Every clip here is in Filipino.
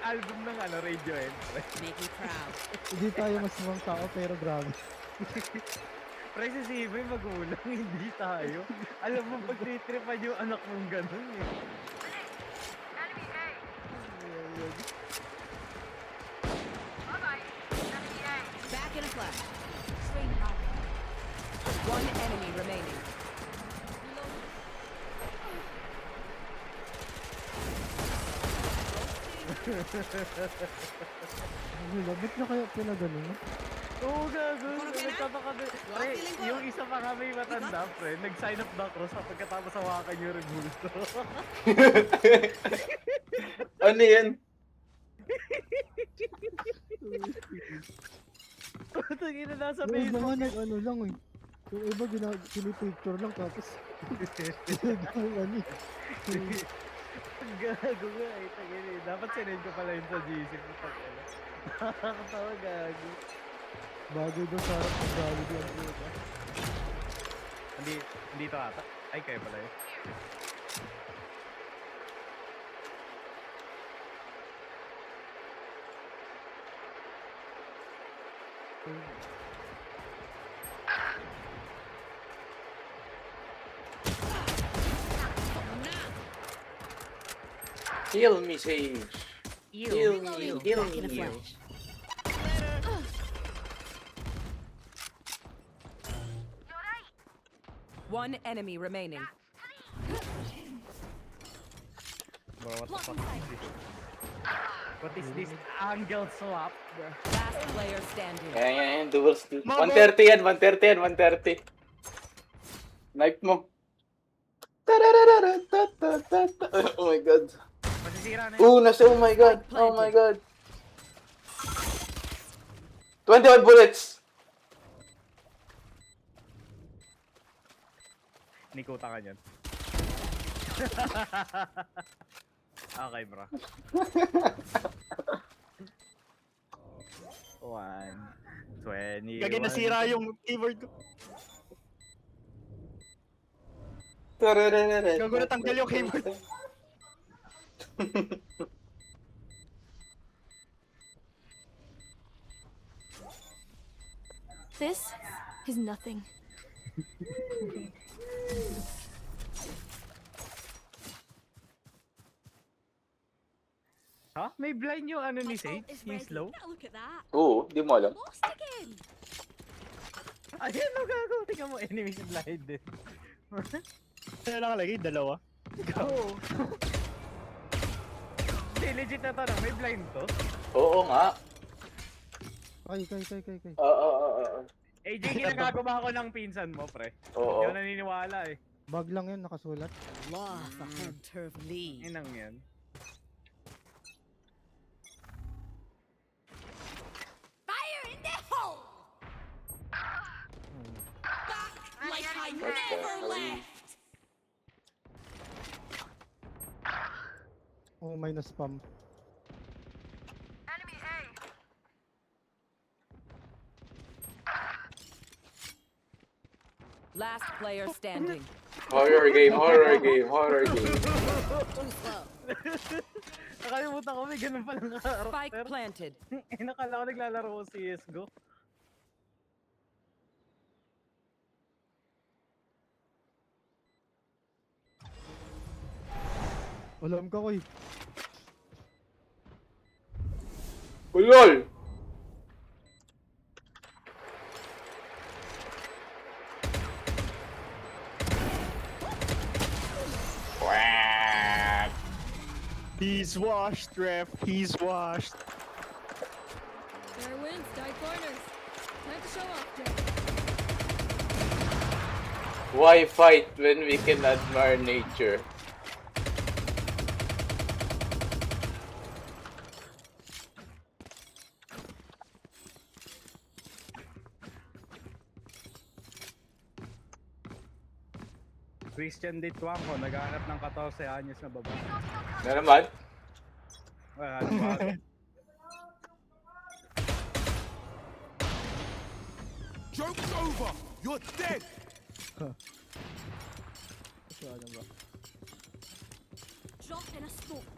album ng Radiohead. Make me proud. Hindi tayo mas mong tao pero grabe. Pre, si Sivay magulang, hindi tayo. Alam mo, pag titripan yung anak mong ganun eh. Back in a flash. One enemy remaining. Wala, ba't na kaya pinagano? Oo, gago. Parang kaya na? Nagtataka din. Pre, feeling ko. yung isa pa nga may matanda, pre, nag-sign up na cross sa pagkatapos hawakan yung rebulto. Ano yan? Tangin na nasa Yung iba Facebook. nga nag-ano lang eh. Yung iba pinipicture lang tapos ginagawa ni. Gago nga eh, tangin eh. Dapat sinend ko pala yun sa GC. Nakakatawa, gago. Bagay daw sa harap ng Jollibee ang puta. Hindi to ata. Ay, kayo pala yun. Heal me, Sage. Heal me, heal Back in a me. flash. One enemy remaining. Bro, what the fuck is this? What is this angle swap? Last player standing. Yan. Dual steal. 130 yan, 130 yan, 130. Knife mo. Tararararatatata. Oh my god. Masisira na yun. Oh my god. Oh my god. 21 bullets. Nikuta ka niyan. Okay, bro. 1, 20. Gagi nasira yung keyboard ko. Gago natanggal yung keyboard. This is nothing. Ha? May blind yung ano ni Sage? Yung slow? Look at that. Oo, di mo alam. Lost again. Ayan, no, gago. Tingnan mo, enemies blind din. Ano nakalagay? Dalawa. Oo. Hindi, legit na to na. May blind to. Oo nga. Kay. Oo. AJ, ginagagawa ko ng pinsan mo, pre. Oo. Hindi ako naniniwala eh. Bag lang yun, nakasulat. Law for Hunter of Lee. Inang yan. Fire in the hole. Back like I never left. Oh, minus spam. Last player standing. Horror game. Too slow. Nakalimutan ko, may ganun palang Spike karakter. planted. Nakala ko naglalaro ko CSGO. Alam ka ko eh. Ulol! Quack! He's washed, ref. He's washed. Fair winds, die corners. Time to show off, Jay. Why fight when we can admire nature? Christian Ditwangko, naghahanap ng 14 anyos na babae. Na naman? Wala ba? Joke's over! You're dead! Ano ba? Drop in a smoke.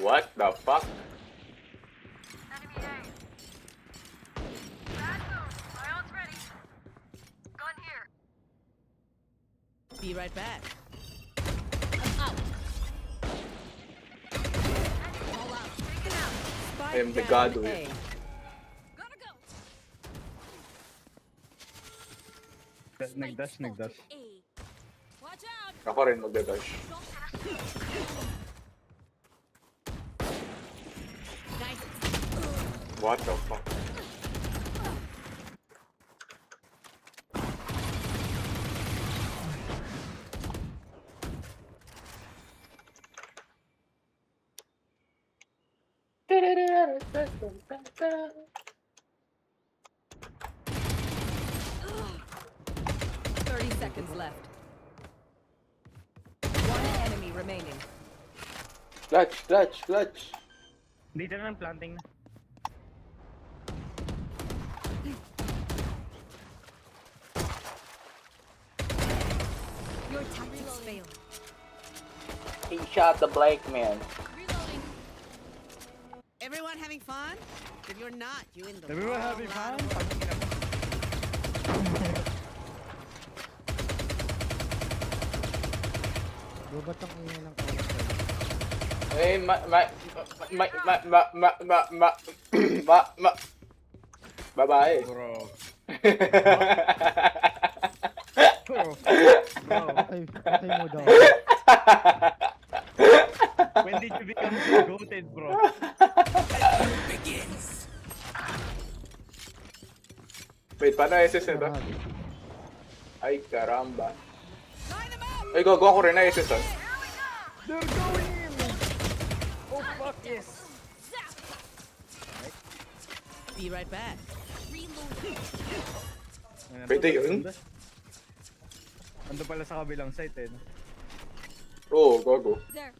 What the fuck? Be right back. I am the Spike god down of A. it. Nagdash. Watch out! Ako rin magdadash. What the fuck? Thirty seconds left. One enemy remaining. Clutch. Dito na ng planting na. Your tactics failed. He shot the blank man. Reloading. Everyone having fun? If you're not, you in the Sabi mo happy fan? Ba't ang ingay ng kawan? Eh, babae. Bro. Patay mo daw. When did you become goated, bro? Wait, paano SS nito? Ay, karamba. Ay, go ako rin na SS ah. They're going in! Oh, fuck yes! Be right back. Pwede yun? Ando pala sa kabilang site eh. Oo, gogo. There.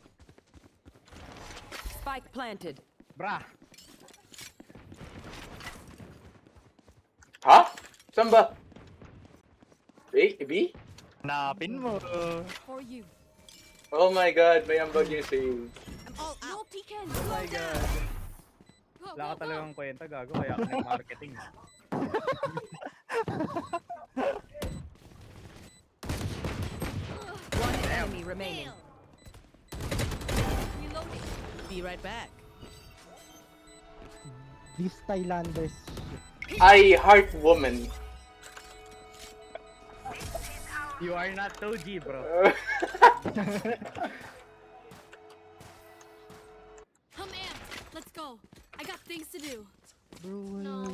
Spike planted. Bra! Ha? Saan ba? A? B? Hanapin mo. For you. Oh my god, may ambag yung save. I'm all out. No peeking. Oh my god. Go, Wala ka go, go. talagang kwenta, gago. Kaya ka nag-marketing. One enemy remaining. Reloading. Be right back. These Thailanders. I heart woman. You are not Toji, bro. I'm amped. Let's go. I got things to do. Bro, No.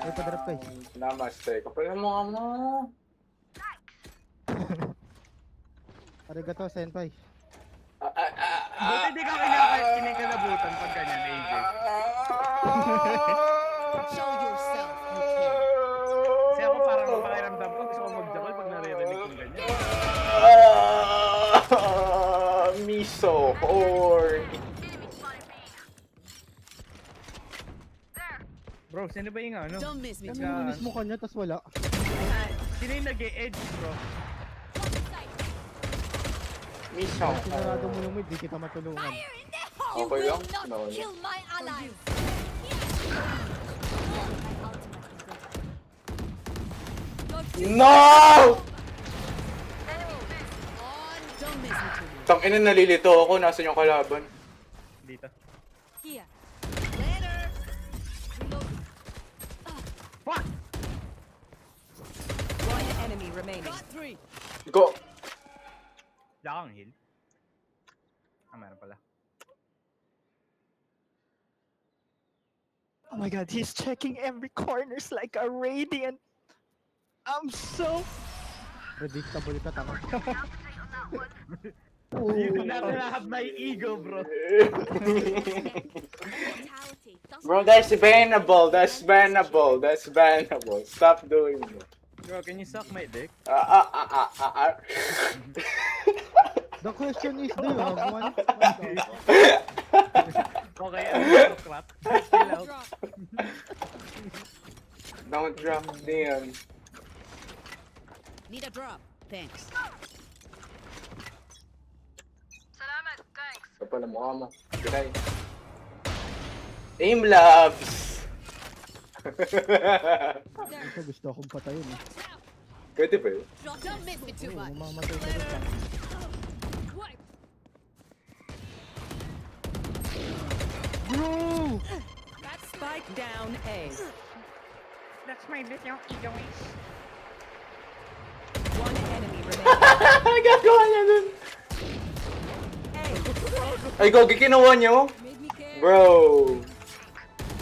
Ay, padrap ka eh. Namaste. Kapag mo ano? Arigato, senpai. Buti di ka kinikalabutan pag ganyan, AJ. Show yourself. Kasi ako parang pakiramdam ko, gusto ko magjakal pag naririnig kong ganyan. Me so horny. Bro, sino ba yung ano? Don't miss me. Ano yung mismo kanya, tas wala. Sino yung nag-e-edge, bro? Me so Sinarado mo yung mid, di kita matulungan. You Okay will lang? not No, no. kill my allies. No! Don't miss me too much. Tangina, nalilito ako. Nasaan yung kalaban? Dito. Here. Later. Reloading. Fuck! One enemy remaining. Got three. Go! Wala kang heal. Ah, meron pala. Oh my god, he's checking every corners like a radiant. I'm so... Predictable ka, tama. You do not have my ego, bro. Mortality. Bro, that's bannable. That's bannable. That's bannable. Stop doing it. Bro, can you suck my dick? The question is, do you have one? Okay, I'm gonna clap. Chill out. Drop. Don't drop them. Need a drop. thanks. Ito pala mukha mo. Pinay. Aim labs! Ito gusto akong patayin eh. Pwede ba yun? Don't miss me too Oo, much. mamamatay ka rin pa. Wipe. Bro! Spike down A. That's my little egoist. One enemy remaining. Ano gagawa niya dun? Ay, Gogi, kinuha niyo? Made me care. Bro!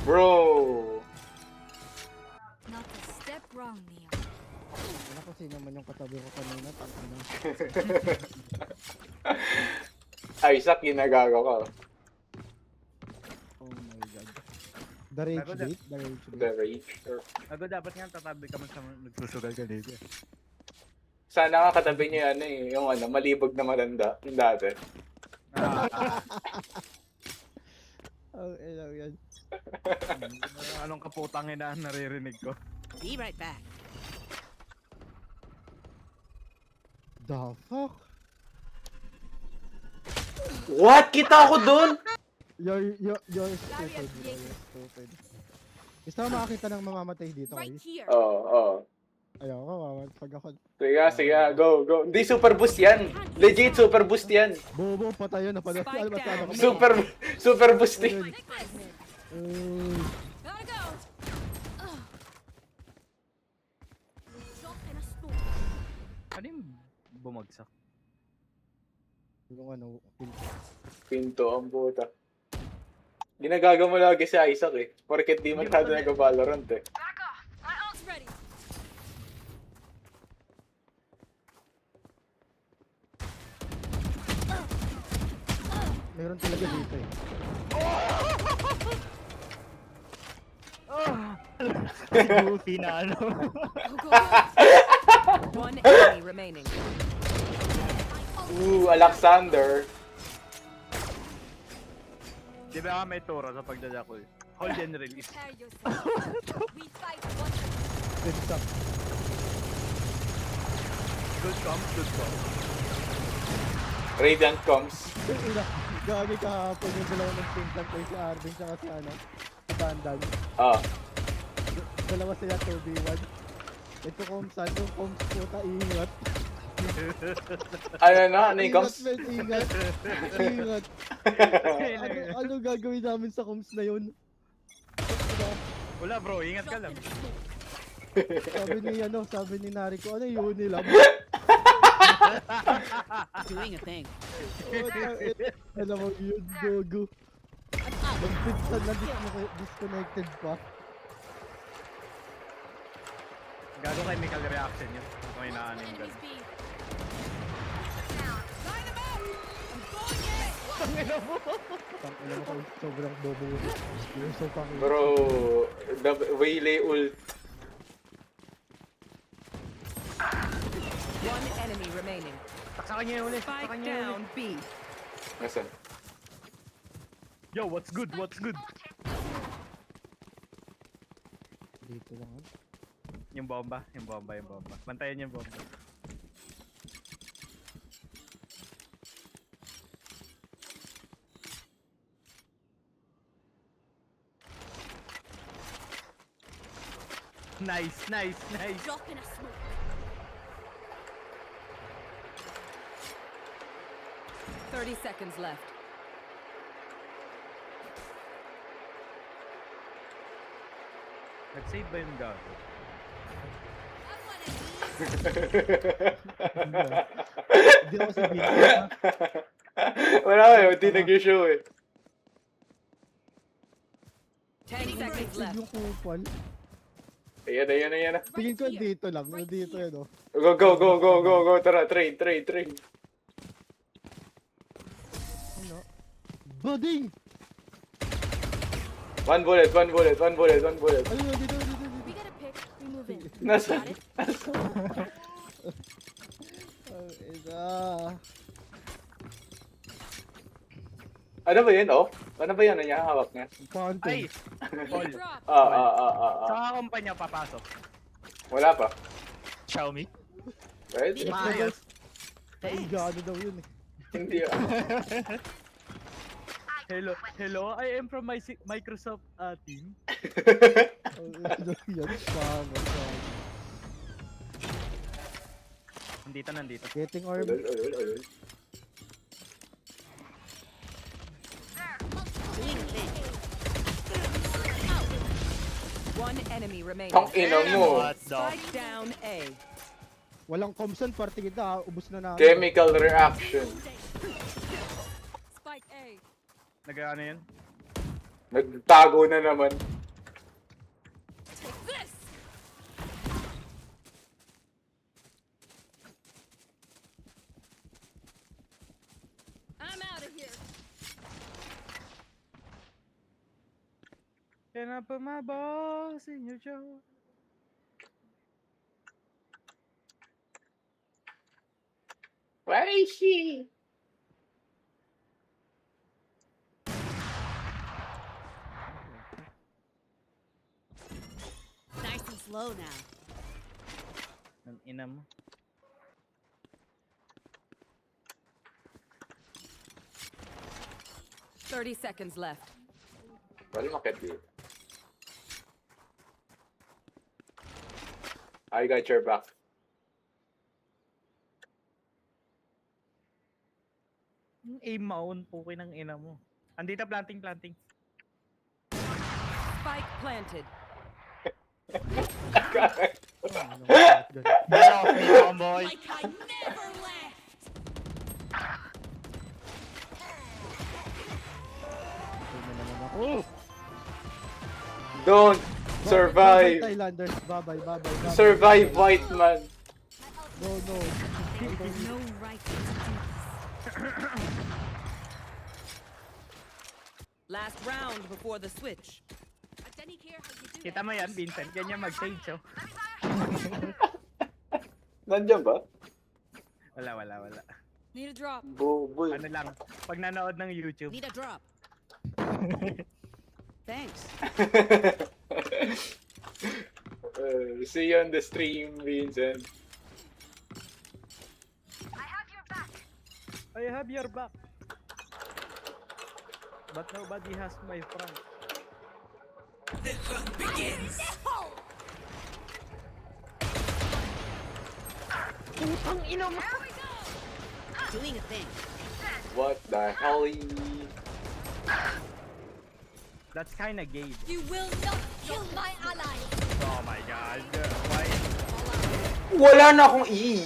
Bro! Not a step wrong, Neo. Ano kasi naman yung katabi ko kanina? Tangina. Isaac, ginagago ka. Oh my god. The rage Ako bait? The rage The bait. rage. Ako dapat nga tatabi ka man sa nagsusugal ka dito. Sana nga katabi niyo ano eh, yung ano, malibog na matanda. Yung dati. Oh, ilaw yan. Anong kaputang ina ang naririnig ko? Be right back. The fuck? What? Kita ako dun? You're stupid, bro. You're stupid. Gusto mo makakita ng mamamatay dito, Right guys? here. Oo, oo. Ayoko, pag ako. Sige, go, go. Hindi super boost yan. Legit super boost yan. Bobo, patay yun. Spike down. Super boost yan. Take this. Uh, Gotta go. Ugh. Shot and a smoke. Ano yung bumagsak? yung ano, Pinto ang puta. Ginagaga mo lagi si Isaac eh. Porket di masyado nag-Valorant eh. Back off. My ult's ready. meron talaga dito eh. Goofy na ano. Go, go, go. One enemy remaining. Alexander. Di ba may tura sa pagdadako eh? Hold and release. Prepare yourself. We fight one. Good stuff. Good comes, good comes. Radiant comes. Ina, gagi kahapon yung dalawa ng pinsan ko si Arvin tsaka si ano, si Bandan. Ah. Dalawa sila 2v1. Ito Komsan, yung Koms puta, ingat. Ano na? Ano yung comes? Ingat, men, ingat. Ingat. Ano gagawin namin sa Koms na yun? Wala bro, ingat ka lang. Sabi ni Nari ko, ano yun nila? Doing a thing. Alam mo yun, gogo. Magpinsan na disconnected pa. Gago chemical reaction yun. Kung inaano yung Enemies gano'n. B. Tangina mo ko, sobrang bobo. You're so fucking... Bro, the Waylay ult. One enemy remaining. Taksakan niya yung ulit. Spike Taksakan niya yung down ulit. B. Nasaan? Yo, what's good? What's good? Dito lang. Yung bomba. Yung bomba, yung bomba. Bantayan yung bomba. Nice, nice, nice. Drop in a smoke. Thirty seconds left. Nag-save ba yung gago? Hindi ako sa video. Wala eh, hindi nag-show eh. 10 seconds left. Yung kupal. Ayan na, ayan na, ayan na. Tingin ko dito lang. Dito yan o. Go, go, go, go, go, go. Tara, trade, trade, trade. Ano? Bading! One bullet, one bullet, one bullet, one bullet. Ayun, dito. We got a pick. We move in. Nasa? Got it? Oh, ina. Ano ba yun, oh? Ano ba yan? Ano niya? Hawak niya? Fountain. Ay! Paul. Drop. Ah. Sa kumpanya papasok. Wala pa. Xiaomi. Pwede. Maayos. Thanks. Gano daw yun eh. Hindi ah. Hello, I am from my Microsoft team. Ano yan? Tama. Nandito. Getting orb. Ulol. Doing a thing. One enemy remaining. Tang ina mo. Strike down A. Walang comson, party kita ha. Ubus na namin. Chemical reaction. Spike A. Nag-ano yun? Nagtago na naman. Take this. I'm out of here. Can I put my balls in your jaw? Where is she? Nice and slow now. Ang ina mo. $30 seconds left. Wala makit dito. I got your back. Aim maon po ng ina mo. Andito planting. Spike planted. Ano ba? Ganun. boy. Like I never left. Ay, na naman ako. Don't Bye, survive. Thailanders. Bye-bye. Survive, white man. No. There's no right to do this. Last round before the switch. Kita mo yan, Vincent. Ganyan mag-stage, oh. Nandiyan ba? Wala. Need a drop. Buboy. Ano lang, pag nanood ng YouTube. Need a drop. Thanks. See you on the stream, Vincent. I have your back. But nobody has my front. Doing a thing. What the hell? That's kinda gay. You will not kill my ally. Oh my god. Why? Wala na akong E.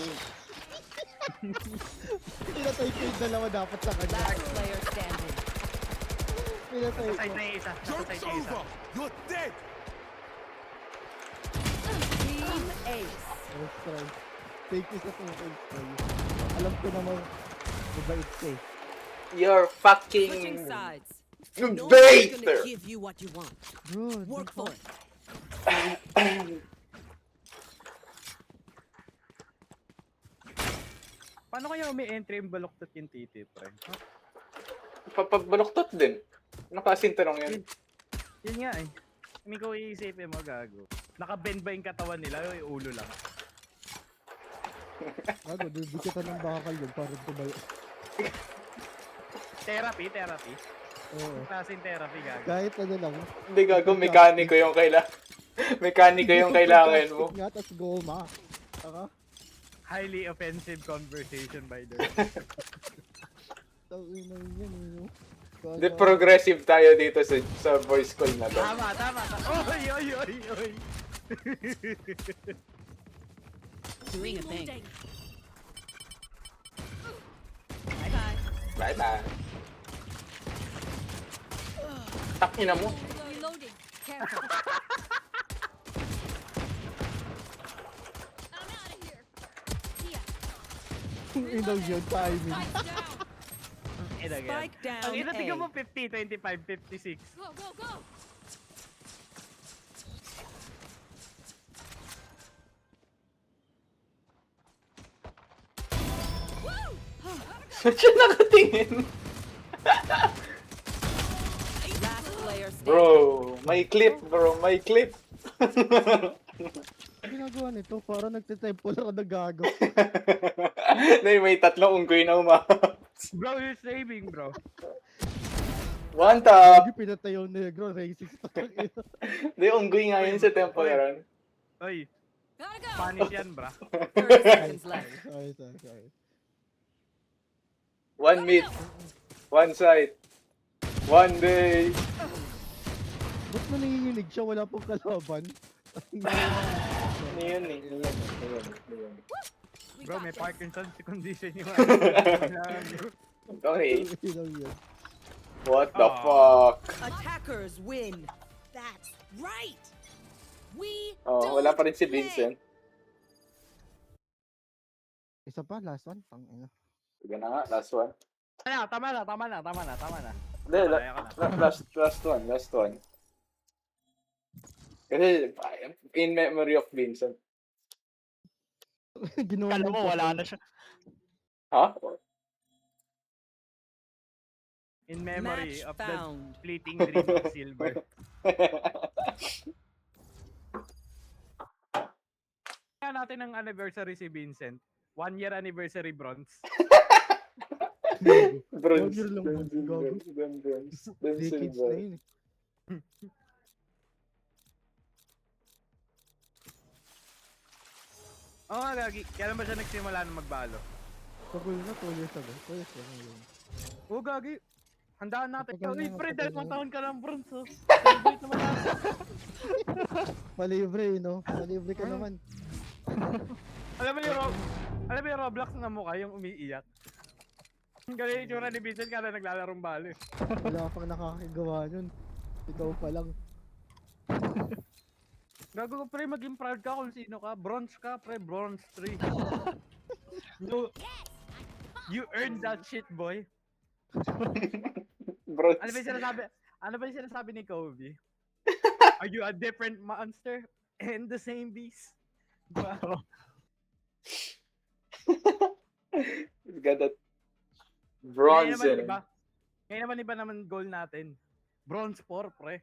Pinatay ko yung dalawa dapat sa kanya. Last player standing. Pinatay ko. Side na yung isa. Joke's over! You're dead! Team Ace. Let's try. Take this as an alam ko naman, mabait ka eh. You're Switching fucking sides. No one's gonna baiter. give you what you want. Bro, Work for it. Paano kaya umi-entry yung baloktot yung titi, pre? Papagbaloktot din. Nakasinta lang yan. Yun nga eh. Hindi ko iisipin mo, gago. Nakabend ba yung katawan nila o yung ulo lang? Ano, bibigyan ng bakal yun para tumayo. Therapy? Oo. Klaseng therapy, gago. Kahit ano lang. Hindi gago, mekaniko yung kailangan. Mekaniko yung kailangan mo. Nga, tas goma. Taka? Highly offensive conversation, by the way. Tawin na yan, no? Di progressive tayo dito sa voice call na to. Tama. Oy. Doing a thing. Bye-bye. Bye-bye. Takin na mo. Reloading. Careful. I'm out of here. Here. Inaw yun, timing. Spike down. Spike down Ang ina, tingnan mo A. 50, 25, 56. Go. Saan siya nakatingin? Last player standing. Bro, may clip bro, may clip. Ang ginagawa nito, parang nagtitempo lang ako nagago. May tatlong unggoy na umahap. Bro, you're saving, bro. One tap! Lagi pinatay yung negro, racist. Hindi, unggoy nga yun sa tempo na rin. Oy, Gotta go. Spanish yan, bro. 30 seconds left. Sorry. One mid. One side. One day. Ba't mo nanginginig siya? Wala pong kalaban. Ano yun eh? Bro, may Parkinson's condition yung Okay. Yun yun. What the fuck? Attackers win. That's right. We Oh, wala pa rin si play. Vincent. Isa pa, last one. Tangina. Sige na nga, last one. Tama na. Hindi, last one. Kasi, in memory of Vincent. Ginawa Kala niya mo pa- wala na siya. Ha? In memory Match of the found. fleeting dream of silver. Kaya natin ang anniversary si Vincent. 1 year anniversary bronze. Bronze. One year lang, gago. Then Decades silver. na yun eh. Oo nga, Gagi. Kailan ba siya nagsimula na magbalo? Tagol na, 2 years ago. 2 years ago yun. Oo, Gagi. Handaan natin. Matagal Uy, na, pre, matagal 2 na. taon ka ng bronze, oh. Celebrate naman natin. Malibre, no? Malibre ka naman. Alam mo yung Roblox na mukha, yung umiiyak. Ang galing yung tsura ni Vincent kada naglalarong balo. eh. Wala pang nakakagawa nun. Ikaw pa lang. Gago ko, pre, maging proud ka kung sino ka. Bronze ka, pre, bronze 3. You earned that shit, boy. Bronze. Ano ba yung sinasabi ni Kobe? Are you a different monster and the same beast? Diba? He's got that bronze in him. Ngayon naman iba naman goal natin. Bronze 4, pre.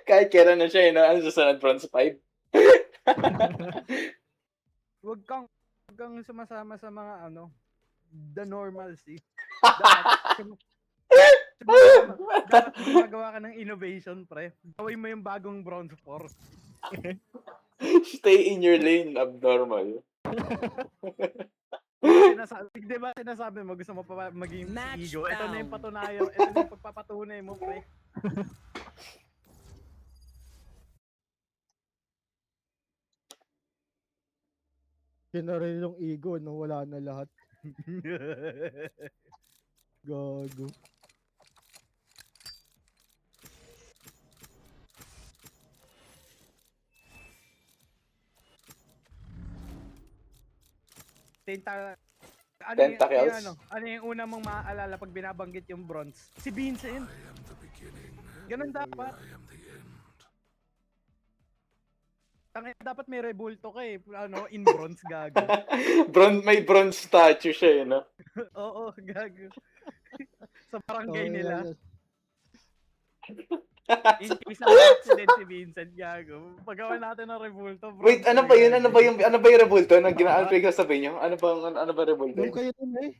Kahit kailan na siya, ano susunod, bronze 5? Huwag kang sumasama sa mga the normalcy. Dapat gumagawa ka ng innovation, pre. Gawin mo yung bagong bronze 4. Stay in your lane, abnormal. Di ba sinasabi mo, gusto mo pa maging Match ego? Ito na yung found. patunayan, ito na yung pagpapatunay mo, pre. Kinaril yung ego, no? Wala na lahat. Gago. Tentacles? Ano yung una mong maaalala pag binabanggit yung bronze? Si Vincent. Ganun dapat. Dapat may rebulto ka eh. In bronze, gago. May bronze statue siya, no? Oo, gago. Sa barangay Oh, nila. yeah. In case ng accident si Vincent, gago. Paggawa natin ng rebulto, bro. Wait, ano ba yun? Ano ba yung rebulto? Ano sabihin niyo? Ano ba rebulto? Yung kayo nun eh.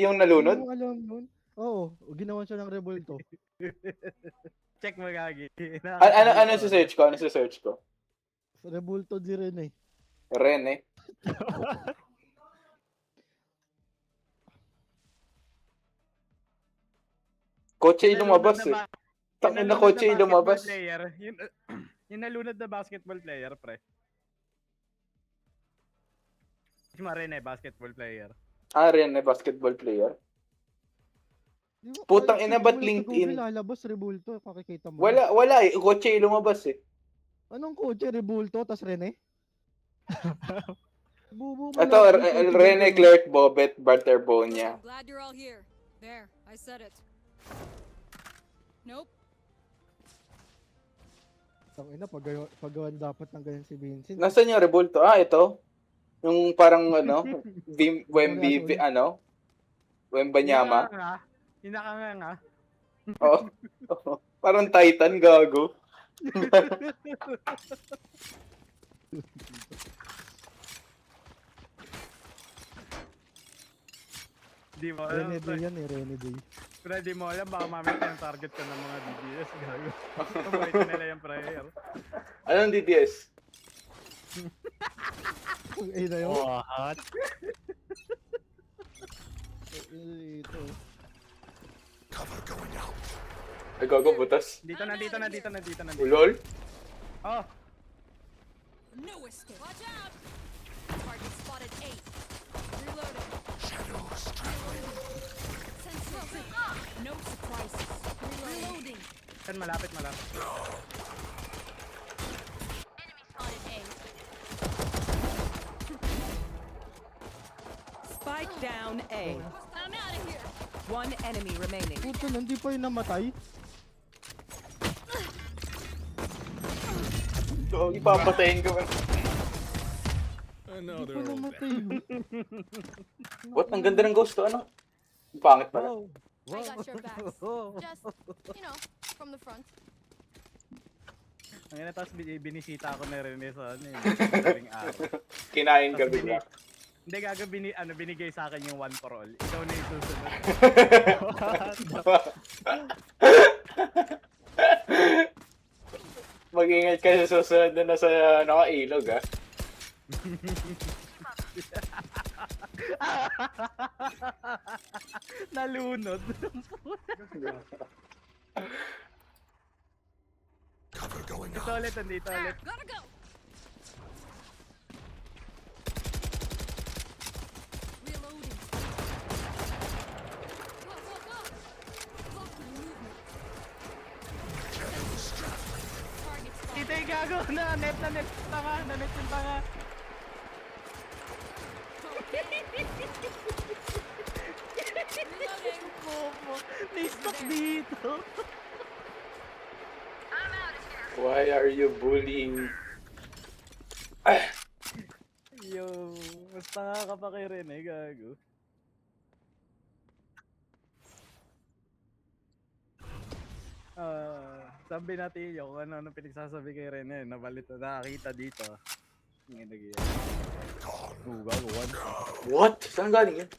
Yung nalunod? Yung alam nun. Oo, ginawa siya ng rebulto. Check mo, gagi. Ano sa search ko? Rebulto di rin eh. Ren, eh. Kotse yung lumabas, eh. Tangin na kotse yung lumabas. Yung nalunod na basketball player, pre. Si Marine, basketball player. Ren, eh, basketball player. Di ba- Putang ay, ina, ba't sa Google LinkedIn? lalabas, rebulto, makikita mo. Wala eh. Kotse yung lumabas, eh. Anong kotse, rebulto, tas Rene? Bubo mo Ito, lang, kotse, Rene, ganun. Clark, Bobet, Barterbonia. I'm glad you're all here. There, I said it. Nope. Tangina, paggawan dapat ng ganyan si Vincent. Nasaan yung rebulto? Ito. Yung parang, Wembanyama. Hinaka nga. Oh. Parang Titan, gago. Di mo alam. Rene Day yan eh, Rene Day. Pero di mo alam, baka mamaya yung target ka ng mga DBS. Gago. Kumita nila yung prayer. Anong DDS? Ay na yun. What? Ito. Cover going out. Ay, gago, butas. Dito na. Ulol? Oh, No escape. Watch out! Target spotted A. Reloading. Shadows traveling. Sensor. No surprises. Reloading. kan malapit. Spotted A. Spike down A. I'm out of here. One enemy remaining. Puto, hindi pa yung namatay. So, ipapatayin ko. Hindi pa namatay. What? Ang ganda ng ghost to. Ano? Pangit pala. Wow. I got your backs. Just, from the front. Ngayon, tapos binisita ako na rin sa ano yung daling araw. Kinain ka Tapos bigla. Hindi, gago, binigay sa akin yung one for all. Ikaw na yung susunod. Mag-ingat ka sa susunod na nasa nakailog, ah. Nalunod. Cover going Ito out. ulit, nandito ulit. Gotta go. Reloading. Go. Block my movement. Target spotted. Dito yung gago na net. Tanga, na-net yung tanga. Reloading. Ni-stuck dito. Why are you bullying? Yo, mas tanga ka pa kay Rene, gago. Sabi natin yung kung ano pinagsasabi kay Rene, nabalita, nakakita dito. Ngayon nag-iyan. Gago, one. What? Saan galing yun?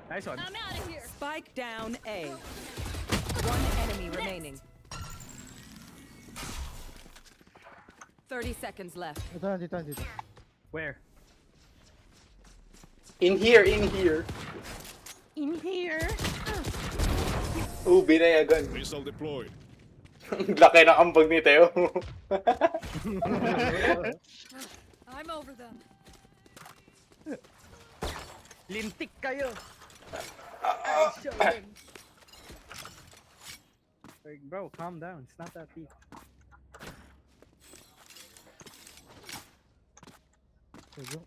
Nice one. I'm out of here. Spike down A. One enemy remaining. 30 seconds left. Ito, dito. Where? In here, in here. In here. Oh, binayagan. Missile deployed. Laki ng ambag ni Teo. I'm over them. Lintik kayo! Like, bro, calm down. It's not that deep. Ito,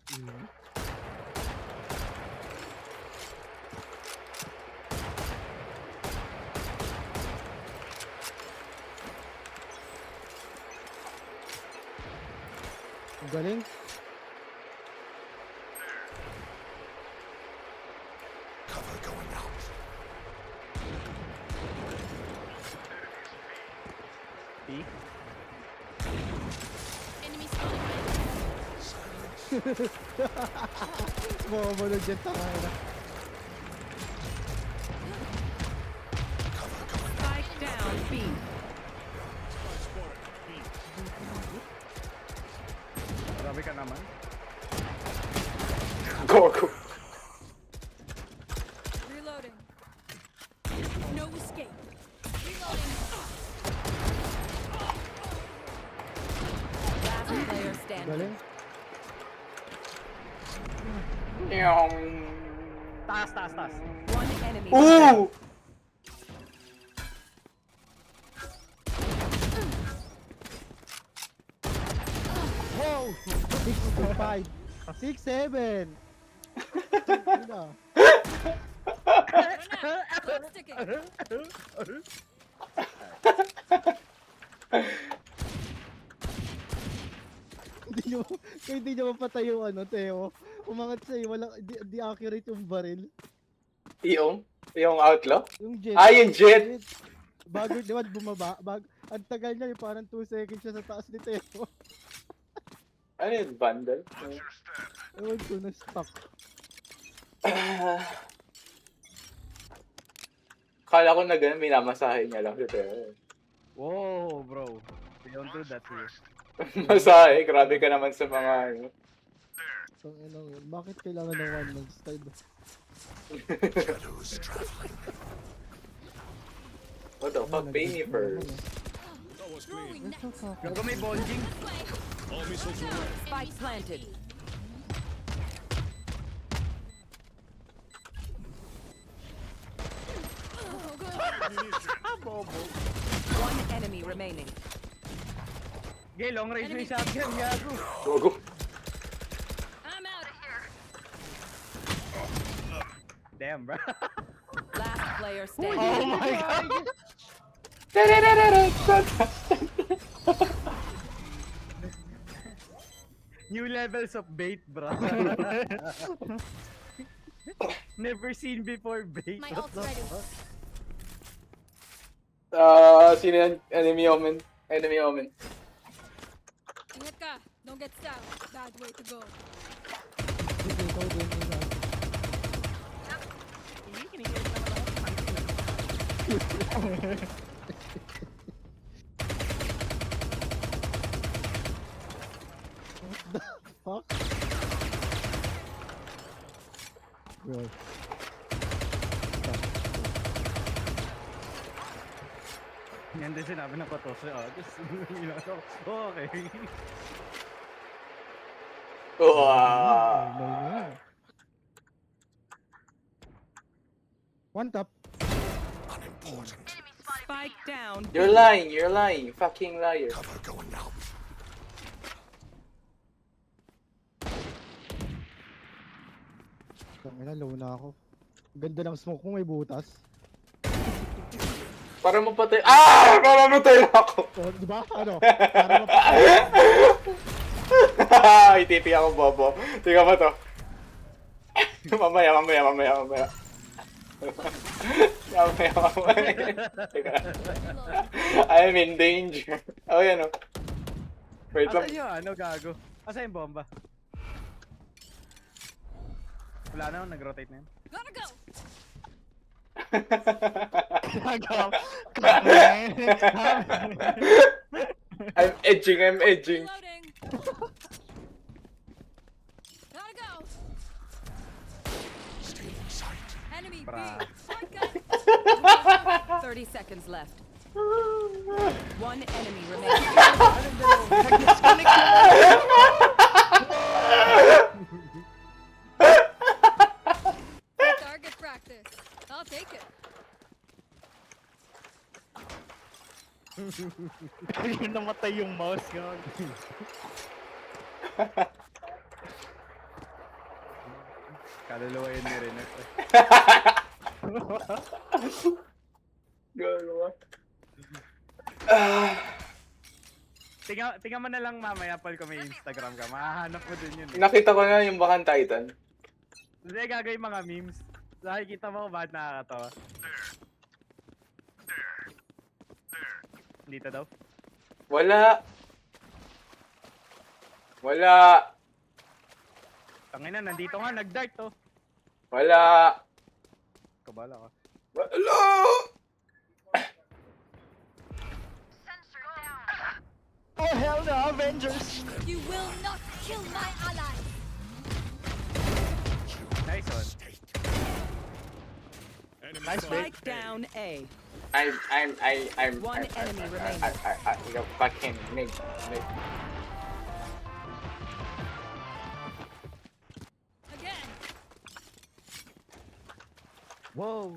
Ang galing. Cover going out. See? Enemy spotted. Bumabulog dyan, tanga na. Spike down B. Grabe ka naman. Gogo. Reloading. No escape. Reloading. Last player Ang standing. galing. Yung... Taas. One enemy. Ooh! Wow! 6.5. 6-7. Clock sticking. Hindi nyo mapatay yung ano, Teo. Umangat sa'yo, di accurate yung baril. Iyong? Yung outlaw? Yung jet. Ah, yung jet! Bago, di ba, bumaba. Ang tagal niya, yung parang 2 seconds siya sa taas ni Teo. Ano yung bundle? Ewan ko, na-stuck. Kala ko na ganun, minamasahe niya lang si Teo. Whoa, bro. We don't do that here. Masahe, grabe ka naman sa mga ano. So, bakit kailangan ng one man style? Shadows traveling. What the fuck, pay me first. That was clean. Throwing net. Gago may bonding. All missiles away. Spike planted. Oh, good. One enemy remaining. Gay, long range may shotgun, gago. Gogo. I'm out of here. Damn, bro. Last player standing. Oh my god! New levels of bait, bro. Never seen before bait. My What ult's the ready. fuck? Sino yan? Enemy omen. Enemy omen. Ingat ka. Don't get stabbed. Bad way to go. Sige, ikaw din. Fuck? Bro. Yan din sinabi ng 14 August. Okay. Wow. One tap. Unimportant. Spike down. You're lying, you're lying. Fucking liar. Cover going out. Tangina, low na ako. Ganda ng smoke mo, may butas. Para mapatay. Ah! Para mapatay ako. Oh, di ba? Ano? Para mapatay. ITP ako, bobo. Tingnan mo to. Mamaya. Mamaya. Teka. I'm in danger. Oh, yan oh. Wait lang. Asan yung ano, gago? Asan yung bomba? Wala na, nag-rotate na yun. Gotta go. I'm edging. Reloading. Gotta go. Stealing sight. Enemy Bra. B. Shotgun. 30 seconds left. One enemy remaining. Target practice. I'll take it. Yung namatay yung mouse yun. Kaluluwa yun ni Renek. Gagawa. Tingnan mo na lang mamaya pal kung may Instagram ka. Mahahanap mo din yun. Nakita ko na yung Bakan Titan. Hindi gagawin mga memes. Nakikita mo kung bakit nakakatawa. Dito daw. Wala. Tangina, nandito nga, nag-dart to. Wala. Kabala ka. Wala. Oh hell no, Avengers! You will not kill my ally. Nice one. Enemy Nice spike. Spike down A. I'm One enemy remaining. you fucking nigga. Again. Whoa.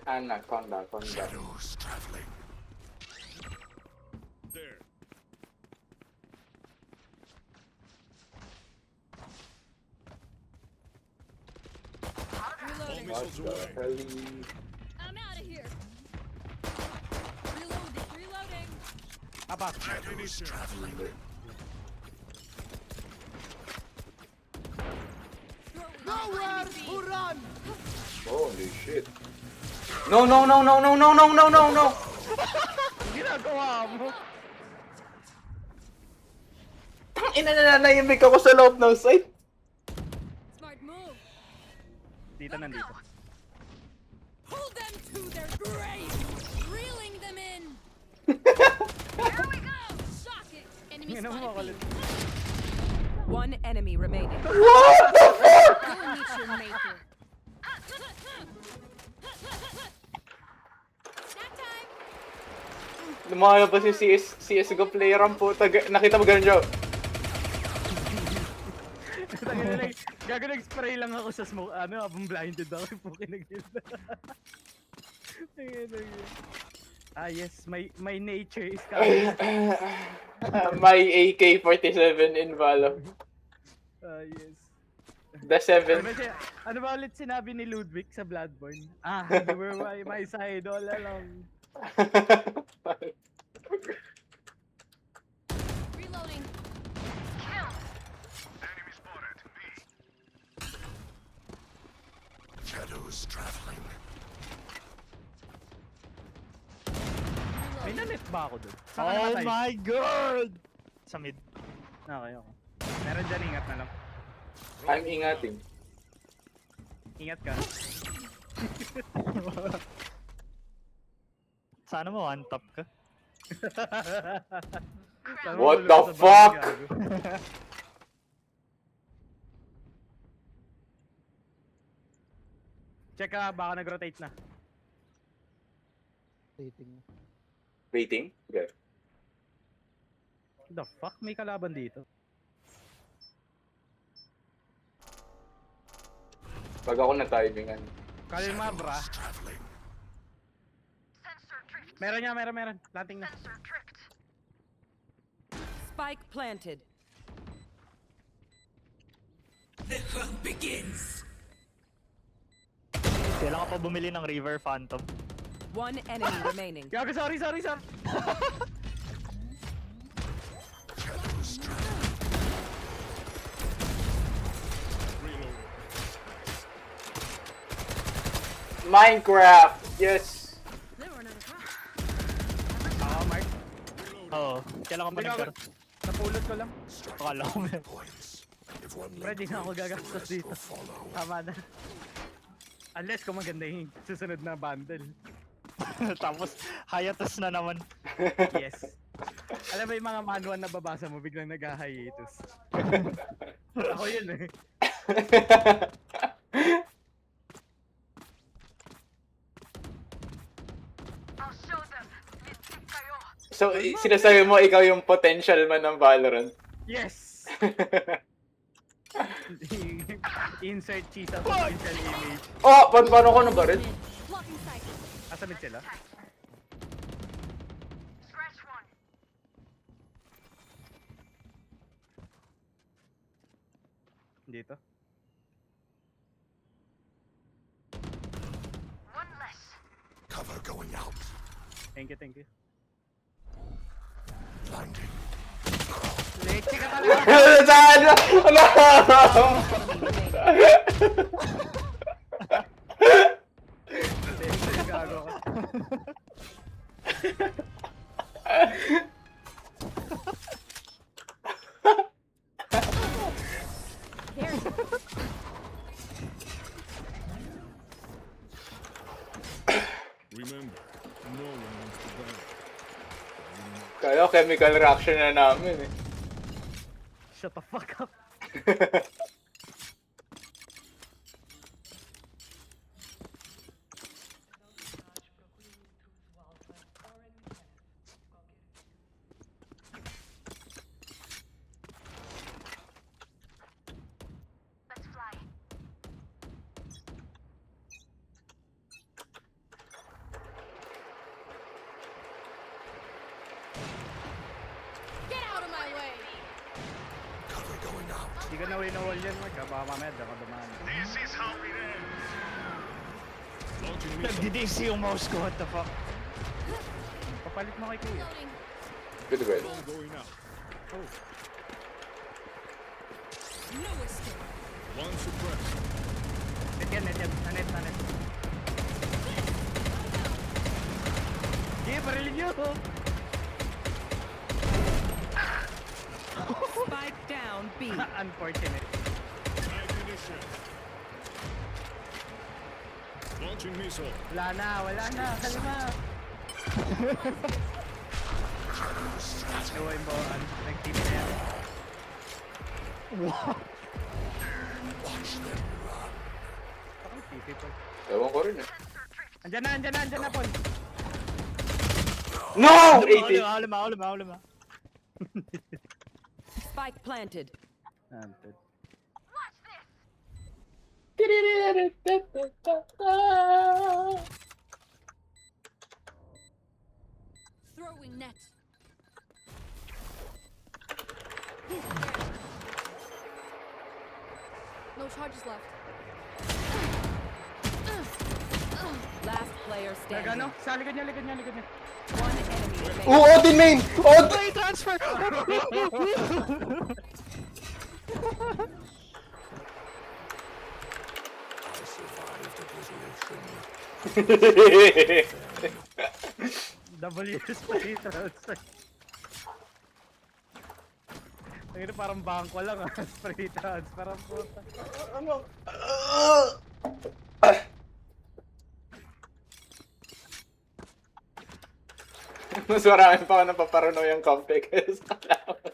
Anaconda. Shadows traveling. There. All Reloading. missiles away. I'm out of here. Reloading. Abas. Shadows traveling. Nowhere to run. Holy shit. No, no, no, no, no, no, no, no, no, no! Ginagawa mo. Inananayimik ako sa loob ng site. Smart move. Dito nandito. Pull them to their grave. Reeling them in. Here we go. Shocking. Enemy Tingnan mo spotted. makulit. One enemy remaining. Go and meet your maker. Snack time. Lumayo pa si CSGO player ang puta. Nakita mo ganun, Joe? Gago nag-spray lang ako sa smoke. Ano, abang blinded ako. Pukinagil na. Ah yes, my nature is coming. My AK-47 in Valo. Ah yes. The 7. Ano ba ulit sinabi ni Ludwig sa Bloodborne? Ah, you were my side all along. Reloading. Shadows traveling. May nanet ba ako doon? Saan ka Oh namatay? my god! Sa mid. Okay, okay. Meron dyan, ingat na lang. I'm ingating. Ingat ka. Sana mo one top ka. Saan mo What hulog the sa fuck? bahay, gago? Check ka, baka nag-rotate na. Rating. Rating? Okay. The fuck? May kalaban dito. Pag ako na timingan. Kalma, bra. Shadows traveling. Meron niya, meron. Planting na. Spike planted. Kailangan pa bumili ng River Phantom. One enemy remaining. Gago, sorry. Shadows traveling. Reloading. Minecraft! Yes! They were not a problem. Ah, Mark. Oo. Kailangan pa Hindi ng ako. Napulot ko lang. Akala ko meron. Points. If one Pre, di na ako link remains, gagastos the rest dito. will follow. Tama na. Unless kung maganda yung susunod na bundle. Tapos, hiatus na naman. Yes. Alam mo yung mga manual na babasa mo, biglang nag-hiatus. Ako yun eh. So, sinasabi mo ikaw yung potential man ng Valorant. Yes! Insert cheese sa potential image. Oh! Paano ko na ba rin? Blocking sight. Asa mid sila? Dito? Cover going out. Thank you. Blinding. Leche ka talaga! Saan? Ano? Leche, gago ka. Remember, no one wants to die. Kaya chemical reaction na namin eh. Shut the fuck up. Hindi ka na win-wall yan, Mark. Baka mamaya, baka dumaan. Launching missile. Nagdi-DC yung mouse ko, what the fuck? Papalit mo kay Kuya. Reloading. Good well. Bomb going out. No escape. One suppressed. Net yan, net yan. Nanet. Sige, parilin nyo! Spike down B. Unfortunate. Ignition. Launching missile. Wala na. Kalma. Ewan mo, nag-team na yan. Wow. Ako, tipi po. Ewan ko rin eh. Andyan na, Paul. No! 80! Ulama. Spike planted. Anted. Throwing net. No charges left. Last player standing. Nagano? Sa likod niya. One enemy remaining. Odin main! Play transfer! W spray transfer. Ngayon parang bangko lang spray transfer ang puta. Ano? Mas marami pa ako napaparanoy ang compe kaya sa kalaman.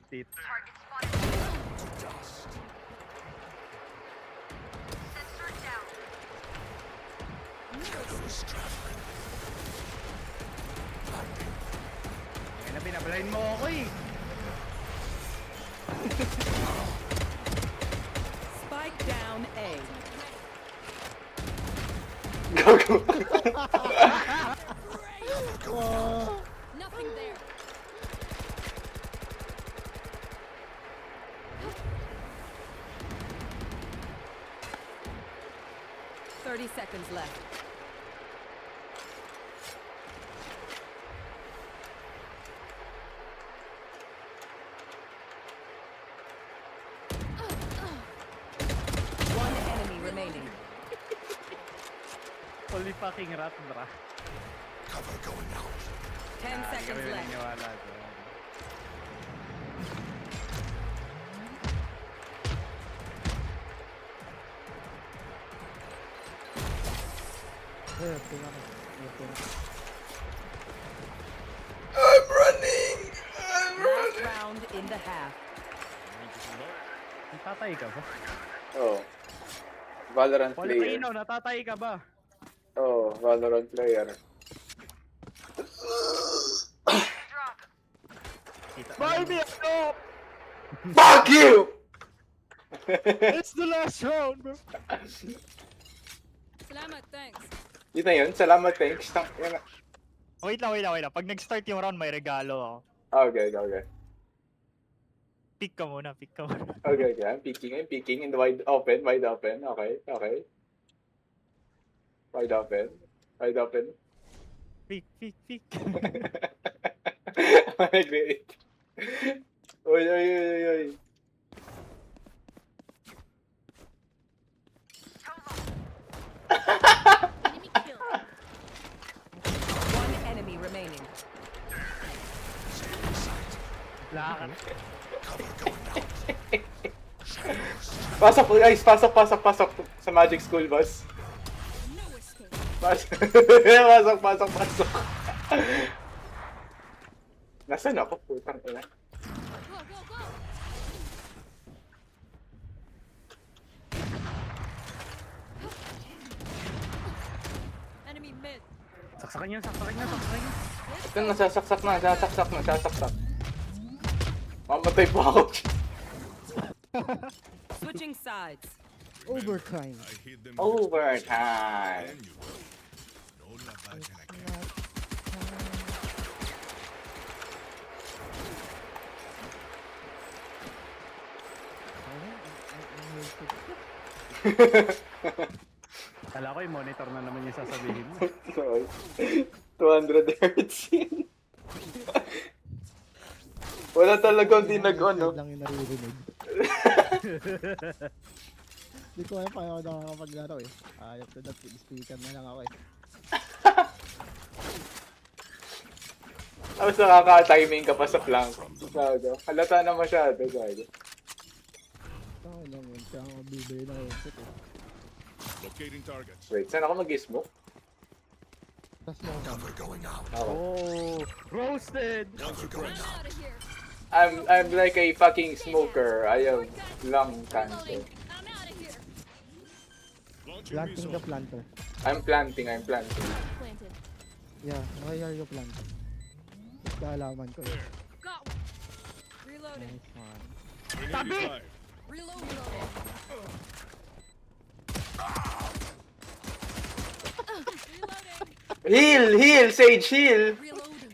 Tit. Ngayon na binabalain mo ako eh. Spike down A. Nothing there. Thirty seconds left. One enemy remaining. Holy fucking rat, bra. 10 seconds Kami left. naniniwala dyan. Tingnan ko. I'm running! Last round in the half. Natatay ka ba? Oh. Valorant player. Polipino, natatay ka ba? Oh, Valorant player. Buy me a top! Fuck you! It's the last round, bro. Salamat, thanks. Yun na yun, salamat thanks. Yun na. Wait lang. Pag nag-start yung round, may regalo ako. Okay. Pick ka muna. Okay. I'm peeking in the wide open. Okay. Wide open. Pick. Ay, great. Oy. Enemy kill. One enemy remaining. Lakan. Pasok guys, pasok sa Magic School bus. No escape. Pasok, pasok, pasok. Nasaan ako? Putang ina. Go, go, go! Enemy mid. Saksakan niya, saksakan niya, saksakan niya. Ito, nasasaksak na, nasasaksak, nasasaksak. Mamatay po ako. Switching sides. Overtime. I hit them Overtime. then you go. No la vayan again. Kala ko yung monitor na naman yung sasabihin mo. 200 Hz yun. Wala talagang di nag-ano. lang yung naririnig. Hindi ko alam paano ako nakakapaglaro eh. Ayop to that, speaker na lang ako eh. Tapos nakaka-timing ka pa sa flank. Gago. Halata na masyado, gago. Ako lang yun, kaya ako bibili na headset eh. Locating targets. Wait, saan ako mag-smoke? Tapos mo ako. Ako. Oh, roasted! One surprise. Out of here. I'm like a fucking smoker. I have lung cancer. Reloading. I'm out of here. Launching Planting the missile. planter. I'm planting. Planted. Yeah, why are you planting? Kaalaman ko yun. Got one. Reloading. Nice one. Grenade is live. Reloading. Reloading. Heal! Heal! Sage, heal! Reloading.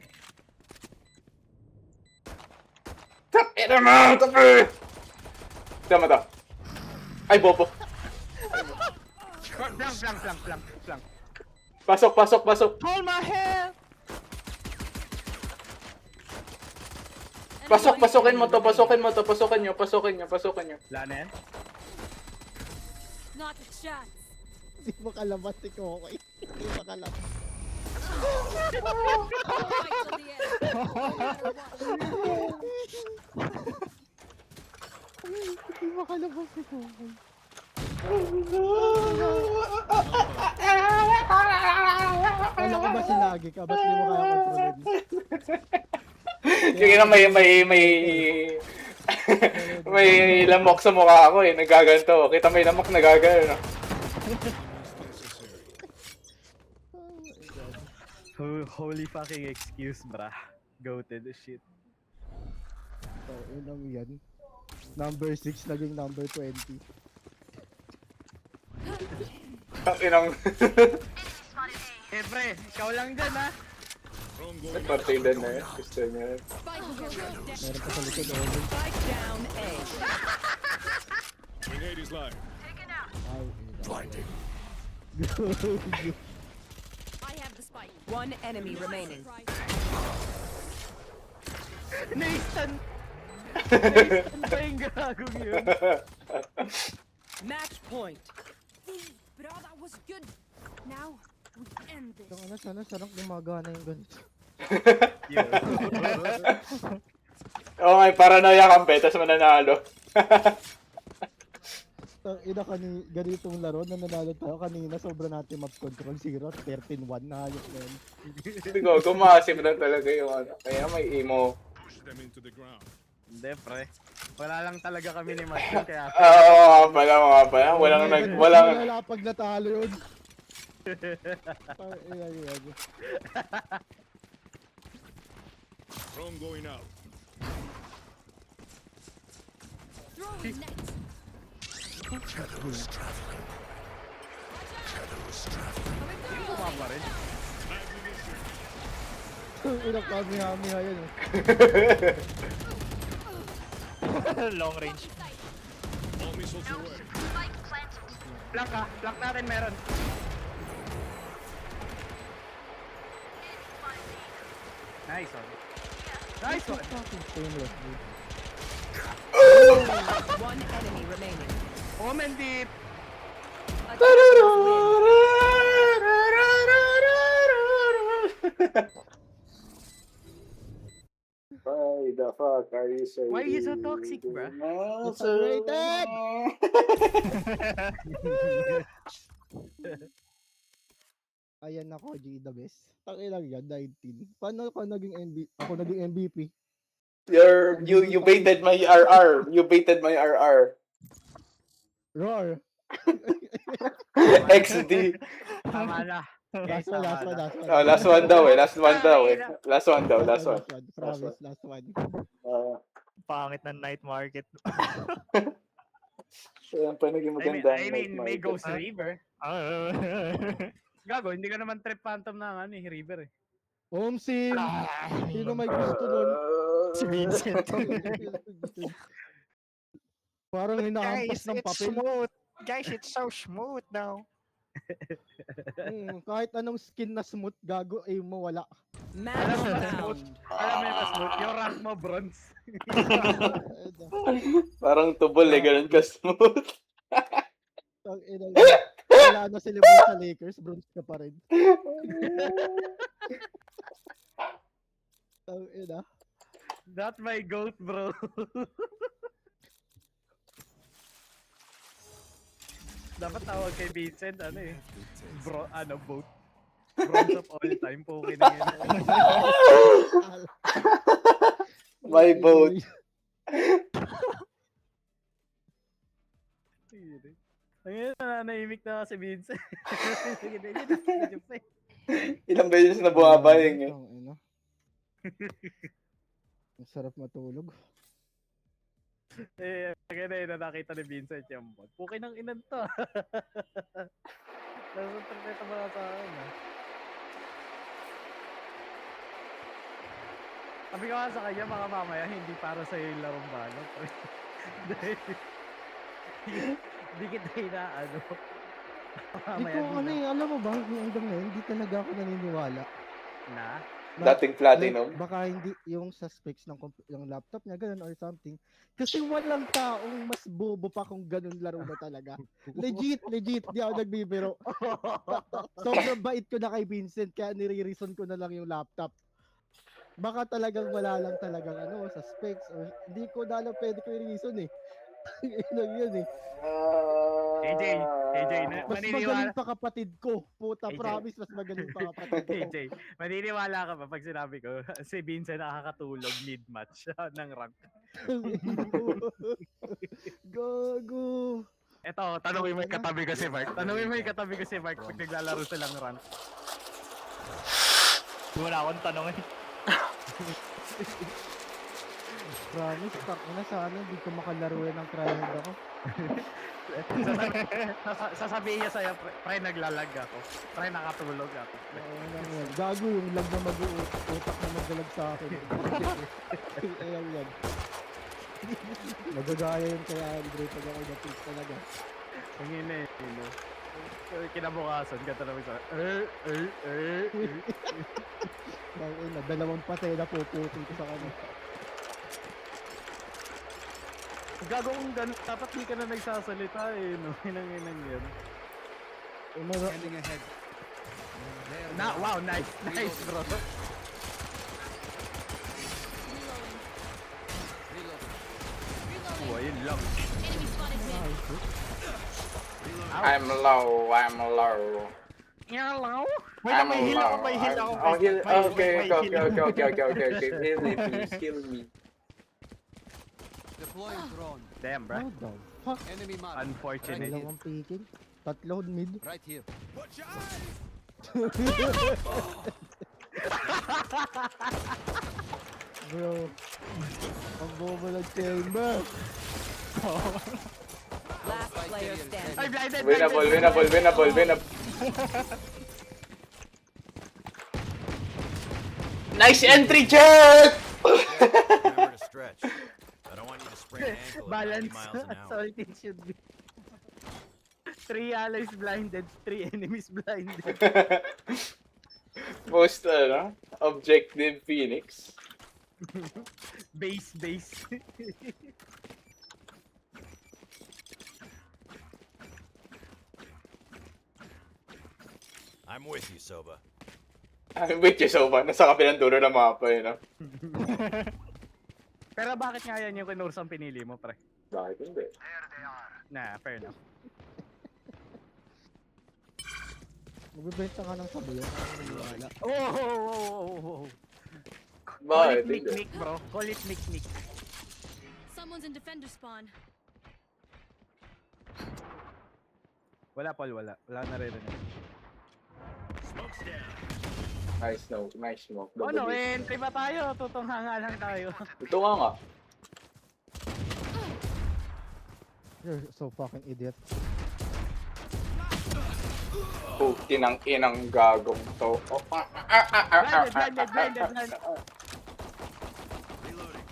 Tap! Ito mo! Tapi! Tama to. Ay, bobo. Flank, flank, flank, flank, flank. Pasok, pasok, pasok. Hold my hand! Pasok, pasokin mo to, pasokin mo to, pasokin nyo, pasokin nyo, pasokin nyo. Wala na yan? Not a chance. Hindi makalabas si Kokoy. Hindi makalabas. Fight till the end. No matter what. Hindi makalabas si Kokoy. Kala ko ba sinagi ka? Ba't di mo kaya kontrolin? Sige na may lamok sa mukha ako eh, nagaganto. Kita may lamok nagagano. Holy fucking excuse, brah. Goated shit. Oh, inang yan. Number 6 naging number 20. Ang inang. Eh, pre, ikaw lang dyan, ha? Drone May going. partida na eh. Gusto niya. Spike here. Meron pa sa likod oh. Spike down A. Grenade is live. Ay, Blinding. I have the spike. One enemy remaining. Right. Nathan! Nathan ba yung gagong yun? Match point. Bro, that was good. Now, we end this. Yung ano, sana sarap gumagana yung ganito. Oo nga, paranoia kampe, tas mananalo. Ina ganitong laro na nanalo tayo kanina, sobra natin map control 0, 13-1 na hayop na yun. Hindi ko, gumasip lang talaga yung ano. Kaya may emo. Push them into the ground. Hindi, pre. Wala lang talaga kami ni Martin, kaya... Oo, mga pala. Walang Wala pag natalo yun. Ayan. Drone going out. Throwing net. Kumama rin. Ilang kami-hami yun eh. Long range. All missiles away. Flank ka. Flank natin meron. Nice one. Nice one. Fucking shameless dude. One enemy remaining. Omen deep. Why the fuck are you so... Why are you so toxic, bruh? It's overrated! Ayan ako, G the best. Takilang yan, 19. Paano ako naging MVP? Ako naging MVP. You baited my RR. You baited my RR. Roar! XD. Tama na. Guys, Last one, tama last one, na. last one. Oh, last one daw eh. Last one daw eh. Last one daw, last one. Promise, last one. Pangit ng night market. Ayan pa naging maganda. I mean, may Ghost Ah. River. Gago, hindi ka naman trip phantom na ano eh, River eh. Sim! Sino may gusto nun? Si Vincent. Parang hinahampas Guys, ng it's papel. smooth. Guys, it's so smooth now. Kahit anong skin na smooth, gago, aim mo, wala. Match found. Alam mo yung mas smooth, yung rank mo bronze. Parang tubol eh, ganun ka smooth. Wala na si LeBron sa Lakers, bronze ka pa rin. That's my goat, bro. Dapat tawag kay Vincent, ano eh. Bro, ano, boat. Bronze of all time, poke na yun. My boat. Ayun, nanahimik na si Vincent. Ilang beses na bumabayang eh. Ang sarap matulog. Eh, kaya na nakita ni Vincent yung bot. Puki ng inan to. Nasa ba sa akin ah. Sabi ko nga sa kanya, baka mamaya hindi para sa'yo yung larong balot. Hindi kita inaano. Hindi ko, alam mo ba, yung hanggang ngayon, hindi talaga ako naniniwala. Na? Dating platinum. Like, baka hindi yung sa specs ng laptop niya, ganun or something. Kasi walang taong mas bobo pa kung ganun laro na talaga. Legit, di ako nagbibiro. Sobrang bait ko na kay Vincent, kaya nire-reason ko na lang yung laptop. Baka talagang wala lang talagang sa specs or hindi ko na alam pwede ko i-reason eh. Yun eh. AJ, Mas magaling pa kapatid ko. Puta, AJ. promise, mas magaling pa kapatid ko. AJ, maniniwala ka ba pag sinabi ko, si Vincent nakakatulog mid-match ng rank? Gago. Eto, tanongin mo yung katabi ko si Mark. Tanongin mo yung katabi ko si Mark pag naglalaro silang rank. Wala akong tanong eh. Promise, takina sana hindi ko makalaro yan ng tryhard ako. Sasabihin niya sa'yo, pre, naglalag ako. Pre, nakatulog ako. Gago yung lag na mag-utak na magdalag sa akin. Ayan yan. Nagagaya yun kaya Andre pag ako na-tick talaga. Ang ina eh, no? Kinabukasan ka talaga sa Dalawang patay na puputol ko sa kanya. Gago kung ganun, dapat di ka na nagsasalita eh, no? Inang yan. Heading ahead. Wow, nice bro. Oh, yun lang. Enemy spotted mid. I'm low. Hello? I'm may heal ako, may heal ako. Oh, heal. Okay. May heal. Heal me, please. Heal me. Deploying drone. Damn, bro. How the fuck? Enemy mark. Unfortunate. Dalawang picking. Tatlo mid. Right here. Bro. Ang bobo ng chamber. Last player standing. Ay, blinded! Winnable. Nice entry, Jet! Remember to stretch. I don't want you to sprain an ankle at 90 Balance. miles an That's hour. all it should be. 3 allies blinded, 3 enemies blinded. Most, objective Phoenix. Base. I'm with you, Soba. I'm with you, Soba. Nasa kabilang dulo ng mapa, no? Pero bakit nga yan yung kinursang pinili mo, pre? Bakit hindi? Nah, fair enough. Magbibenta nga ng sabi yun. Wala. Oh. Call Bakit? it Nick, bro. Call it Nick. Someone's in defender spawn. Wala, Paul, wala. Wala na rin. Smoke's down. Nice smoke, nice smoke. Oh no, Double entry ba tayo? Tutungha lang tayo. Ito nga. You're so fucking idiot. Tinang inang gagong to. Oh, Blinded. Reloading.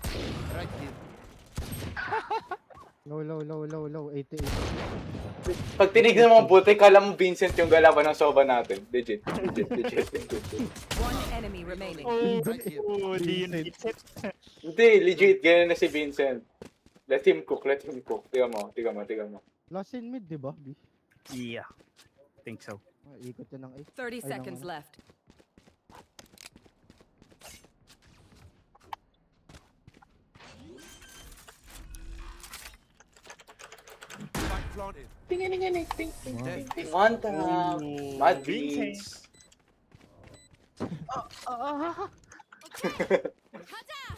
Right here. Low. 88. Pag tinignan mo buti, kala mo Vincent yung galawan ng soba natin. Legit. One enemy remaining. Oh, di yun. Hindi, legit. Ganyan na si Vincent. Let him cook. Tiga mo. Last in mid, di ba? B? Yeah. Think so. Ikot yan ng 8. 30 seconds left. Spike planted. One tap. Mad beats.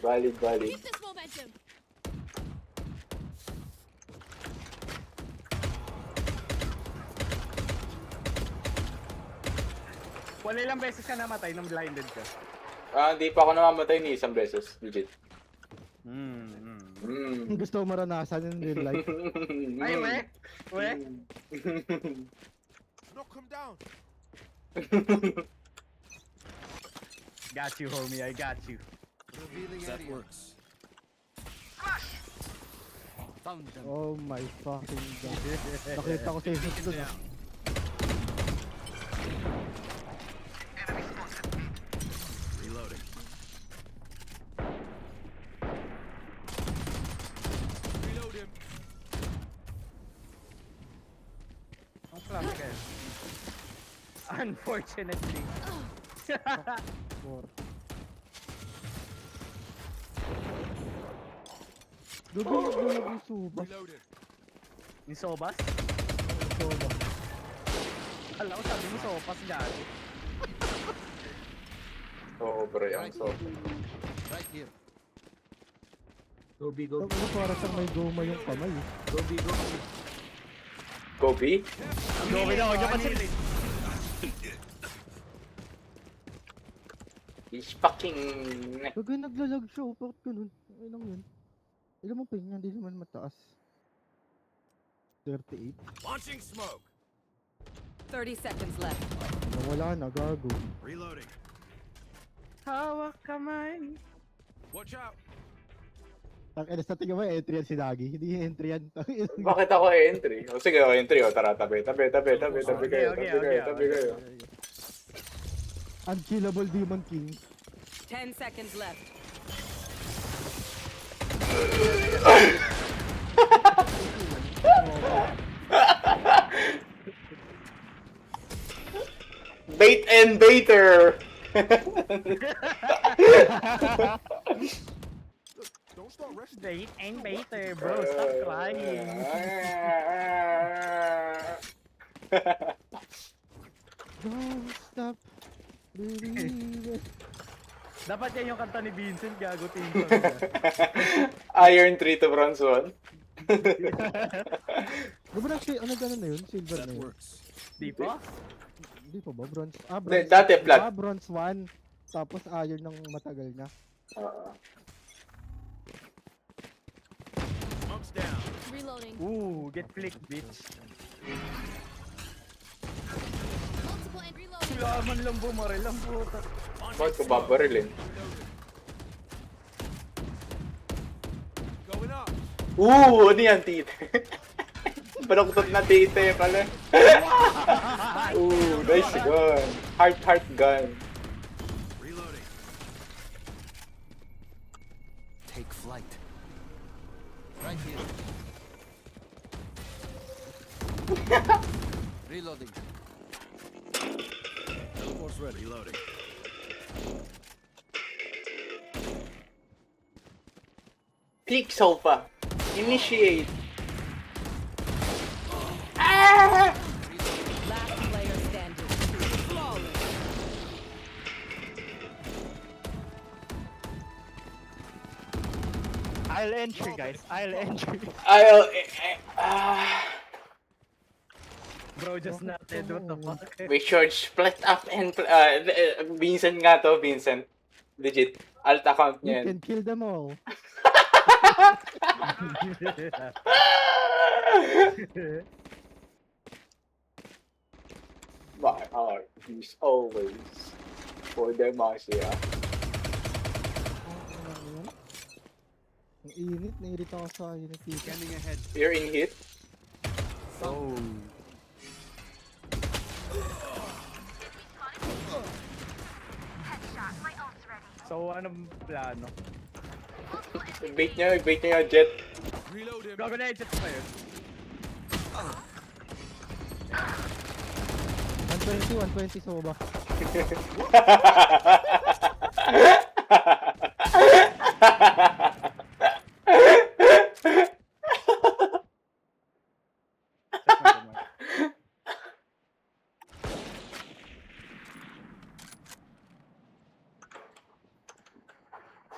Valid. Keep this momentum. Wala ilang beses ka namatay nung blinded ka. Hindi pa ako namamatay ni isang beses. Legit. Gusto mo maranasan in real life. Ay, we? Knock him down. Got you, homie. I got you. Revealing that works. Found them. Oh my fucking god. Nakita ko sa isos doon. Reloading. Reload him. Ang klase kayo. Unfortunately. Gabi, nagbulag yung subas. Reloaded. Yung sobas? Sobas. Alam ko sabi mo sopas gago. Oo, bro. Ang soba. Right here. Tapos para sa may goma yung kamay. Kobe? Gawin na, huwag niyo pansinin. He's fucking... Gagay naglalag siya. Bakit ganun? Ay lang yun. Ilan mo ping niya? Hindi naman mataas. 38. Launching smoke. 30 seconds left. Nawala na, gago. Reloading. Hawak kamay. Watch out. Sa tingin mo, entry yan si Nagi. Hindi yung entry yan. Bakit ako entry? O sige, entry. O tara, tabi kayo. Unkillable Demon King. 10 seconds left. Bait and baiter! Don't start rushing. Bait and baiter, bro. Stop crying. Don't stop believing. Dapat yan yung kanta ni Vincent, gago team. Iron 3 to bronze 1. Di ba ano gano'n na yun? Silver na That yun? works. Di pa? Hindi pa ba? Bronze? Hindi, dati plat. Bronze 1. Tapos iron ng matagal na. Smoke's down. Reloading. Ooh, get flicked, bitch. Multiple and reloading. Laman lang bumaril ang puta. Bakit ko babarilin? Going up. Ano yan, tite? Baloktot na tite pala. Nice gun. Heart gun. Reloading. Take flight. Right here. Reloading. Teleport's ready. Reloading. Peak sofa. Initiate. Last player standing. I'll entry, guys. I'll entry. I'll... Bro, just not dead. What the fuck? We should split up and... Vincent nga to, Vincent. Legit. Alt account You niya yan. can kill them all. My heart is always for Demacia. Ang init, nairita ako sa init dito. Scanning ahead. You're in hit? Oh. So, anong plano? Bait niya yung jet. Reload him. Gago na edit pa yun. 120 soba.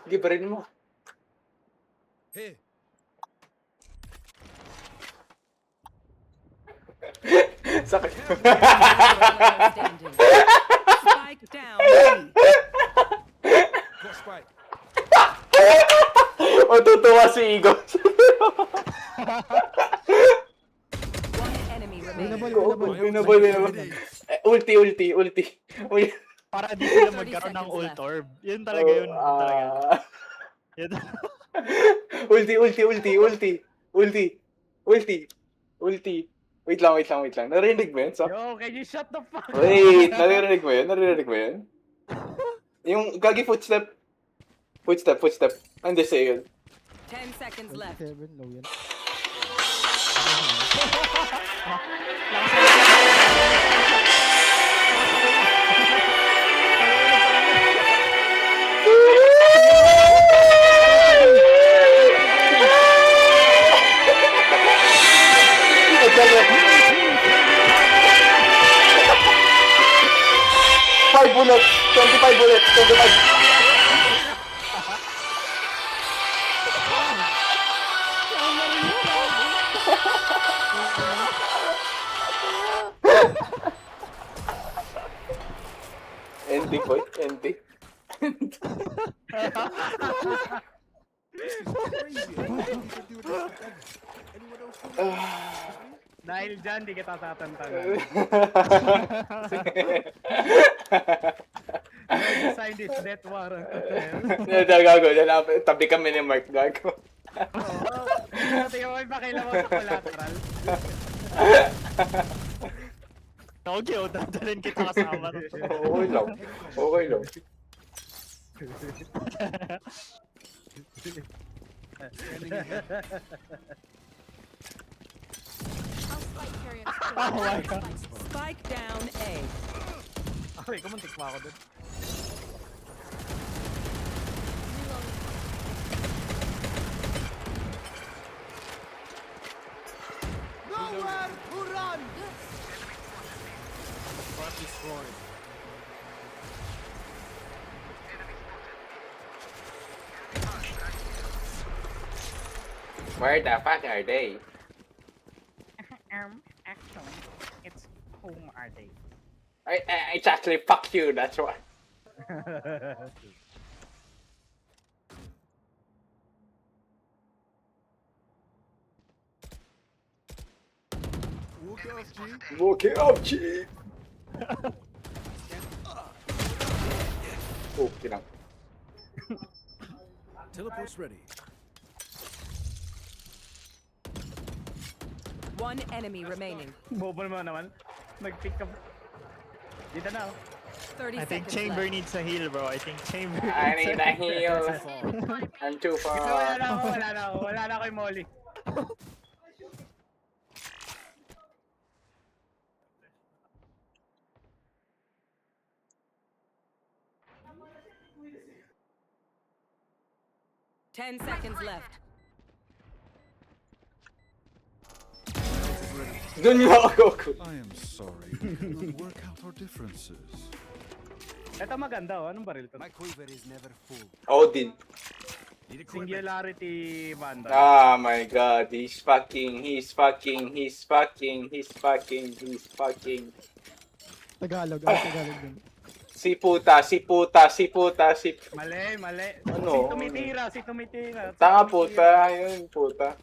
Sige, barin mo. Here. Sakit. Standing. Spike down. Got spike. O, tutuwa si Igo. One enemy remaining. Winable. Ulti. Para di sila magkaroon ng ult orb. Yun talaga yun. Yun. Ulti. Wait lang. Narinig mo yun? Yo, can you shut the fuck up? Wait, narinig mo yun? Yung gagi footstep. Hindi siya yun. 10 seconds left. 7 low yan. Bullets, 25 bullets, 25. Ending boy, ending. Dahil dyan, di kita tatantanan. I signed this death warrant. Gago, tabi kami ni Mark, gago. Tingnan mo yung pakilaw sa collateral. Okay, dadalhin kita kasama. Okay lang. I'll spike carry him. Oh my god. Spike down A. Okay, kumuntik pa ako dun. Nowhere to run. Spot destroyed. Where the fuck are they? Actually, it's whom are they? It's actually fuck you, that's why. Walk it off, G. Walk it up, G! Oh, kinang. Teleport's ready. One enemy remaining. Bobo naman. Nag-pick up. Dito na. 30 I think seconds Chamber left. needs a heal, bro. I think Chamber I needs need a heal. I'm too Wala far. na ako. Wala na ako yung Molly. Ten seconds left. Dun yung ako. I am sorry. We cannot work out our differences. Ito maganda oh. Anong baril to? My quiver is never full. Odin. Need equipment. Singularity Vandal. Oh my god, he's fucking. Tagalog, Tagalog din. Si puta. Mali. Ano? Si tumitira. Tanga puta, yun puta.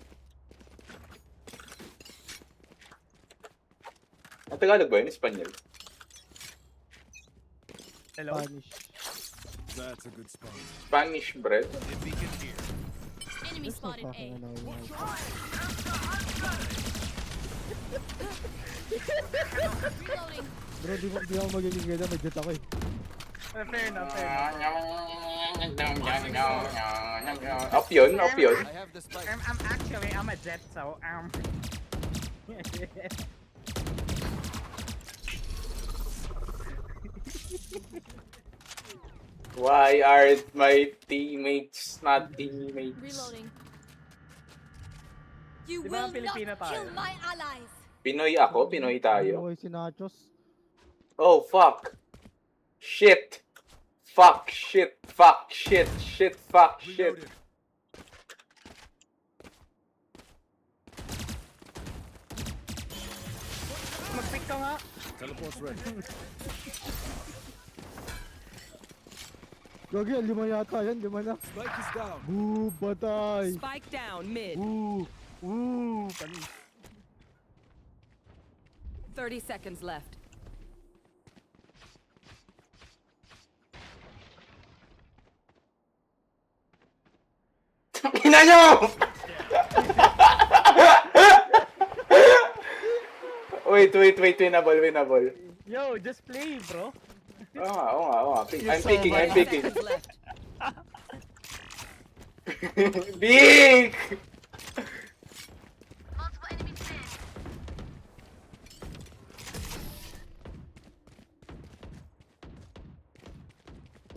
Ang Tagalog ba yun? Espanyol? Hello? Spanish. That's a good spot. Spanish bread? Get beacon here. Enemy spotted A. Fucking annoying. Reloading. Bro, di ako magiging ganda, may jet ako eh. Fair enough. Up yun. I have the spike. I'm a jet, so Why are my teammates not teammates? Reloading. You Di ba will not Pilipino tayo? kill my allies. Pinoy ako, Pinoy tayo. Ano si Nachos? Oh, fuck. Shit. Fuck. Reloaded. Mag-pick ka nga. Teleport's ready. Gagi, 5 yata yan, 5 na. Spike is down. Boo, patay. Spike down mid. Boo. Panis. 30 seconds left. Ina nyo! Wait, winnable. Yo, just play, bro. Oo nga. I'm 30 picking. seconds left. Big!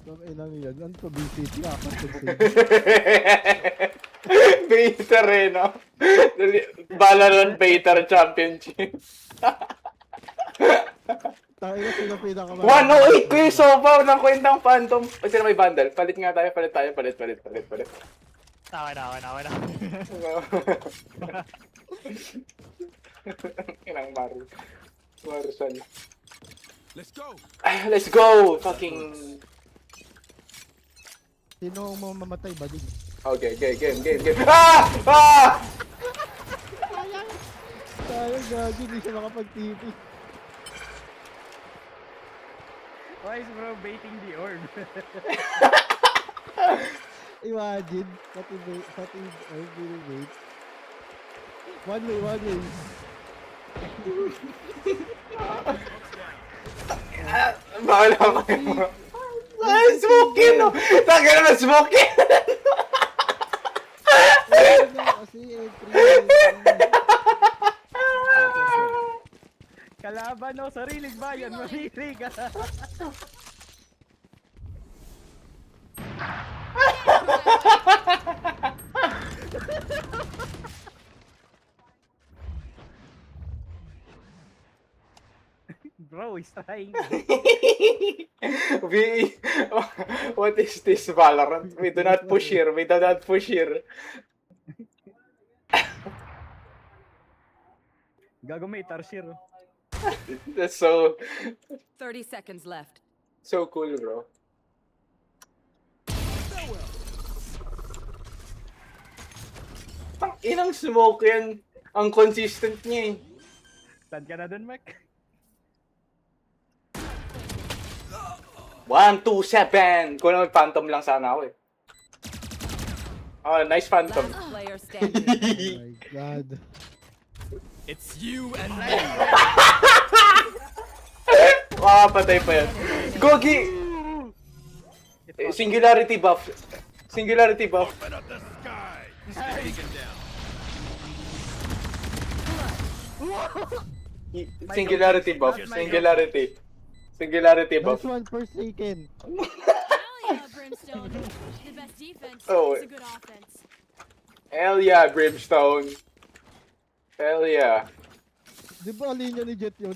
Ang inang yan. Ano to, BCT? Baiter eh, no? Valorant Baiter Championship. Tayo na sila pinaka- 108 ko yung sofa ng kwentang Phantom. O sila may bundle. Palit nga tayo. Palit. Okay na. Inang Marshall. Let's go. Let's go! Fucking... Sino ang mamamatay ba din? Okay, game. Ah! Tayo, gagi, hindi siya makapag-TP. Why is bro baiting the orb? Imagine, pati or wait. One way. Bawal ako yung... Ay, smoking, no? Taka naman, smoking! Kasi Kalaban no, sariling bayan, mamili ka. Bro, he's trying. What is this, Valorant? We do not push here. Gago may tarsier. That's so 30 seconds left. cool, bro. Ang inang smoke yan. Ang consistent niya eh. Saan ka na dun, Mac? 1, 2, 7! Kung naman phantom lang sana ako eh. Oh, nice phantom. Last player standing. oh my god. It's you and me. Makapatay pa yan. Gogi! Singularity buff. Open up the sky. Beacon down. Singularity buff. Nice one, Forsaken. Hell yeah, Brimstone. The best defense Oh. is a good offense. Hell yeah, Brimstone. Hell yeah. Di ba linya ni Jet yun?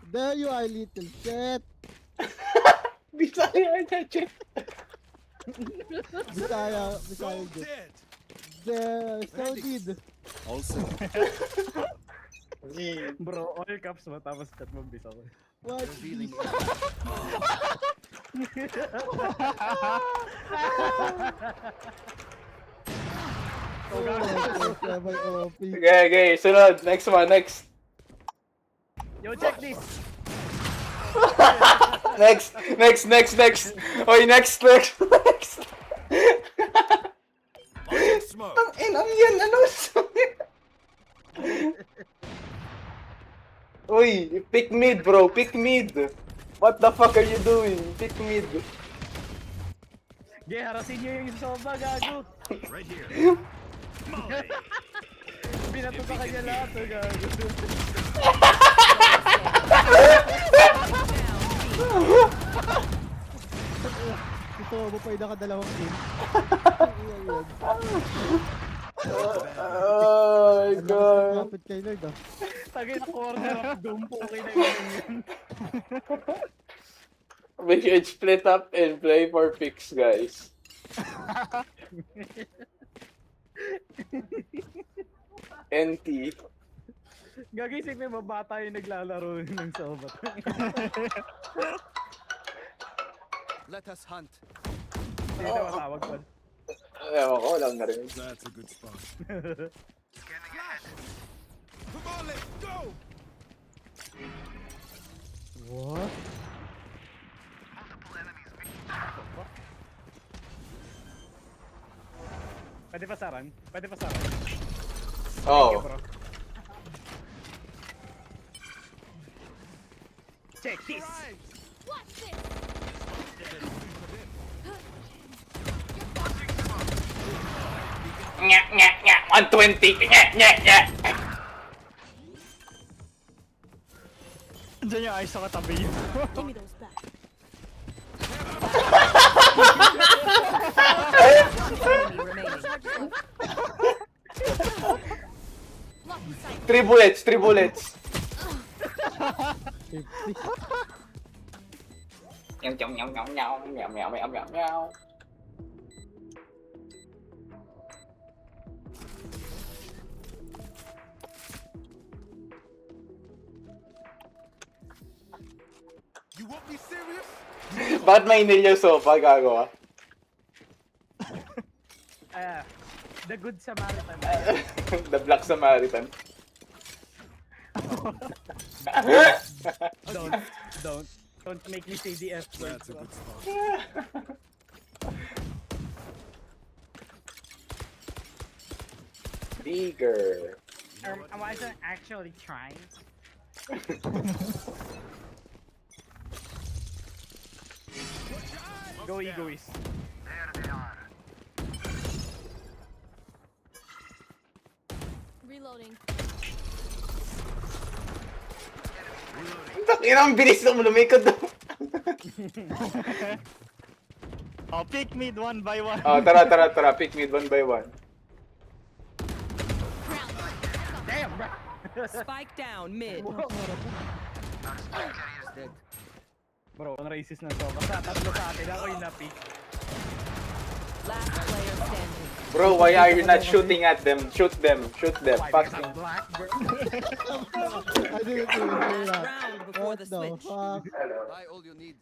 There you are, little shit. Bisaya na, Jet. Bisaya Jet. Dead. So did. Also, Bro, all caps mo tapos chat mo bisa ko. What? Oh, Okay, sunod. Next one, next. Yo, check this! Next. Oy, next. Smoke. Ang yan, ano? Uy, pick mid, bro. Pick mid. What the fuck are you doing? Pick mid. Ge, harasin nyo yung soba, gago! Right here. Binato sa kanya lahat, oh, gago. Ito, bupay na kadalawang team. Oh my god. Kapit kay Lord ah. Tagay na corner of doom po, okay na yun. We should split up and play for picks, guys. NT. Gagising may mabata yung naglalaro ng soba. Let us hunt. Hindi na matawag pa. Ewan ko, lang na rin. that's a good spot. Come on, let's go. What? Pwede pasaran? Pwede pasaran? Oh. Bro. Check this! Watch this! Nya, 120. Nya. Diyan yung ayos sa katabi yun. Give me those back. Enemy remaining. Lucky sight. 3 bullets. 50. Meow. You won't be serious? Bakit may inil yung sofa, gago ah? The Good Samaritan. The Black Samaritan. Don't make me say the F word. That's a good spot. Bigger. I wasn't actually trying. Go egoist. Reloading. Ang bilis na lumikod daw. Oh, pick mid one by one. Oh, tara. Pick mid 1 by 1. Damn, bro! Spike down mid. Bro, ang racist na to. Basta tatlo sa atin, ako yung na-pick. Last player standing. Bro, why are you not shooting at them? Shoot them. Why, Fuck. because I'm black, bro? I didn't even say that. Round before What the the switch. fuck? Buy all you need.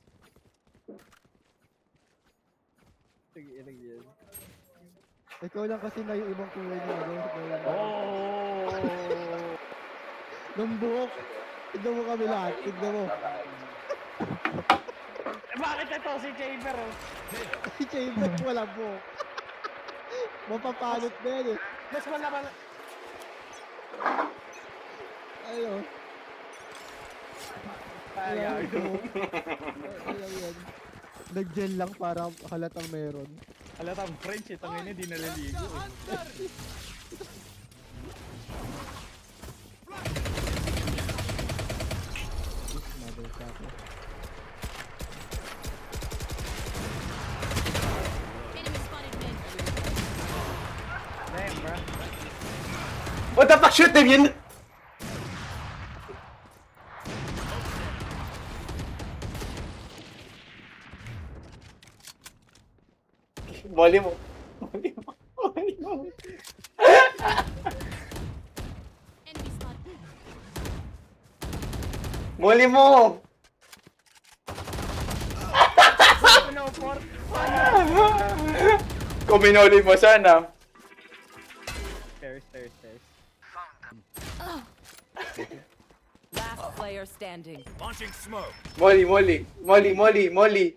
Ikaw lang kasi na yung ibang kulay niya. Oh! Ng buhok. Tignan mo kami lahat. Tignan mo. Bakit ito si Chamber, oh? Si Chamber wala buhok. Mapapalot na yan eh. Mas malaman... Ayun. Ayaw. Ayun yan. Nag-gel lang para halatang meron. Halatang French, itong ini, di naliligo. Motherfucker. Enemy spotted mid. Damn, bro. What the fuck? Shoot them yun! Molly mo. Molly mo. Molly mo. Enemy spotted. Molly mo. No, for... Kung minoli mo sana. Stairs, stairs, stairs. Last player standing. Launching smoke. Molly, Molly. Molly, Molly, Molly.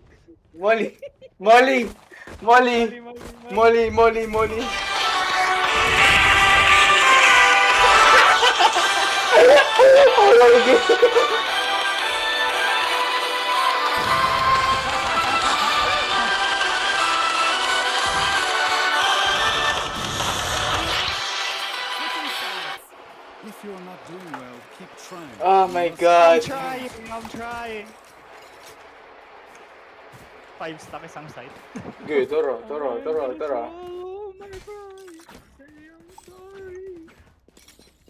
Molly. Molly. Molly. Molly, Molly, Molly. If you're not doing well, keep trying. Oh my god. I'm trying. 5 stack isang site. Okay, tara, tara, tara, tara. Oh my God. Say I'm sorry.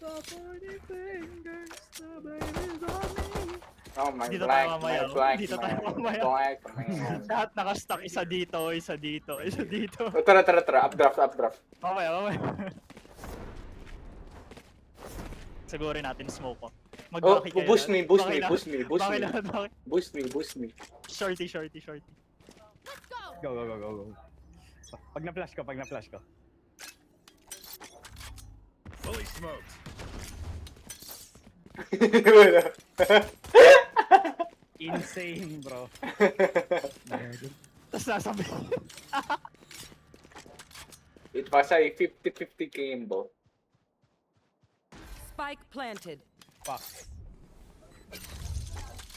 The funny fingers, the baby's on me. Oh my Dito blank, tayo my mamaya. blank, Dito my tayo mamaya. blank, man. Lahat nakastack, isa dito, isa dito, isa dito. Oh, tara, tara, tara. Updraft, updraft. Mamaya, mamaya. Sigurin natin smoke ko. Oh, Mag-bucky kayo boost lahat. me, boost Bucky me, lahat. boost me, boost Bucky me. lahat, bucky. Boost me, boost me. Shorty, shorty, shorty. Let's go. Go, go, go, go, go. Pag na-flash ko, pag na-flash ko. Fully smoked. Wala. Insane, bro. Tapos nasabi. It was a 50-50 game, bro. Spike planted. Fuck.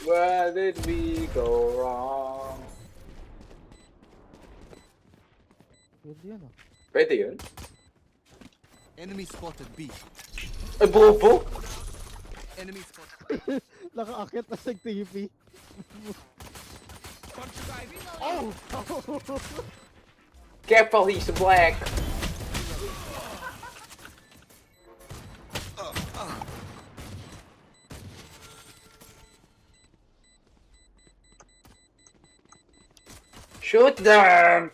Where did we go wrong? Pwede yan ah. Pwede yun? Enemy spotted B. Ay, bobo! Enemy spotted. Nakaakit na sa TV. Oh! Careful, he's black! Shoot them!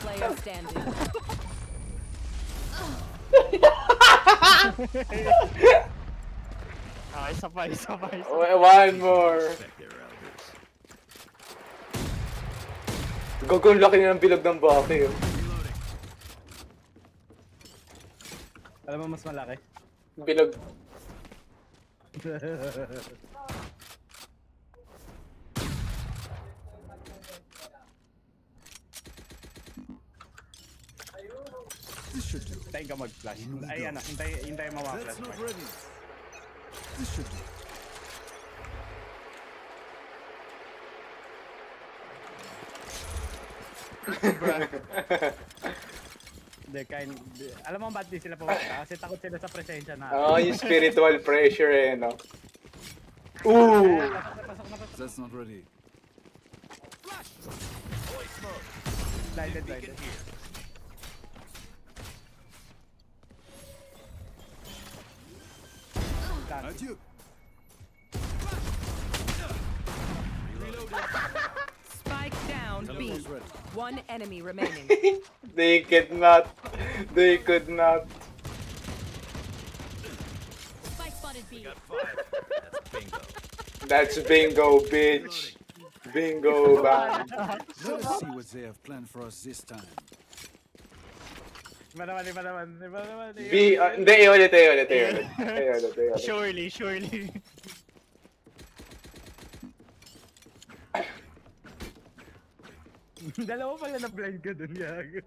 Player standing. Ah, isa pa, isa pa, isa pa. One more! Gagawin laki na ng bilog ng baki. Oh. Alam mo mas malaki? Bilog. This should do. Hintayin ka mag-flash. Ay, ano, hintayin mo That's mag-flash. not ready. This should do. Alam mo ba't di sila pumunta? Kasi takot sila sa presensya na. Oh, yung spiritual pressure eh, no? Ooh! Pasok na. That's not ready. Fully smoked. Blinded, blinded. Adieu. Spike down B. Almost ready. One enemy remaining. They could not. They could not. Spike spotted B. Got 5. That's bingo. That's bingo, bitch. Bingo, bang. Let us see what they have planned for us this time. Iba naman. B, hindi, ulit. Surely, surely. Dalawa pala na blind ka dun, gago.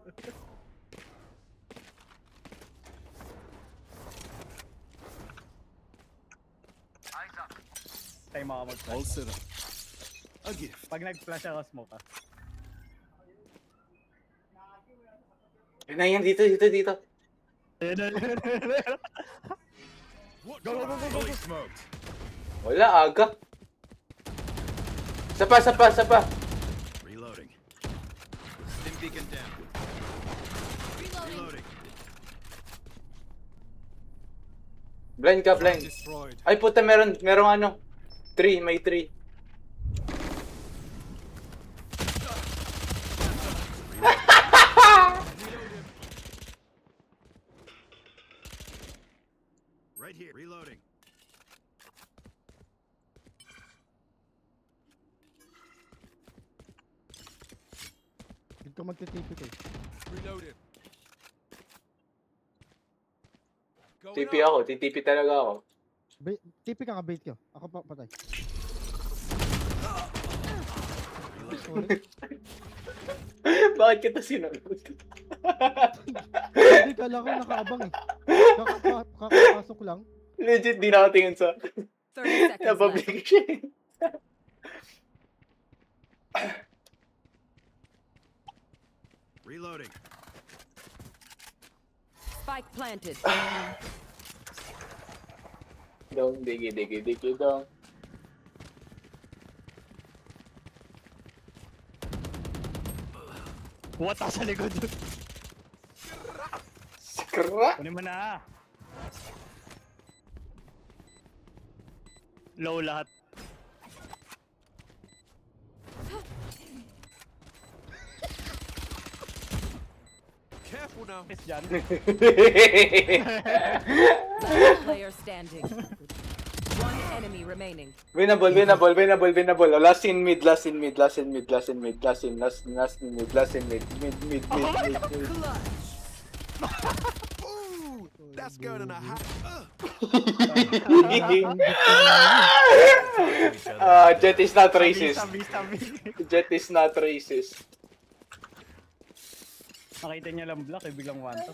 Tayo mo All mag-flash. set up. A gift. Pag nag-flash ako, smoke ka. Yun na yan, dito. Fully smoked. Wala, aga. Sapa. Reloading. Stim beacon down. Reloading. Blind ka, blind. Destroyed. Ay puta, merong ano. 3, may 3. Pero magtitipi ko eh. Reloaded. Going TP up. ako, TTP talaga ako. Tipi ka nga bait ko. Ako pa patay. Bakit kita sinunod? Hindi, kala ko nakaabang eh. Kakapasok lang. Legit, di nakatingin sa 30 seconds left. public siya. Reloading. Spike planted. Dong, digi dong. What sa likod? Skra! Kunin mo na. Low lahat. Careful now. Kiss dyan. Last player standing. One enemy remaining. Winnable. Last in mid. Mid. Ooh, that's going in a hot. Jet is not racist. Sabi. Jet is not racist. Nakita niya lang black eh, biglang one to.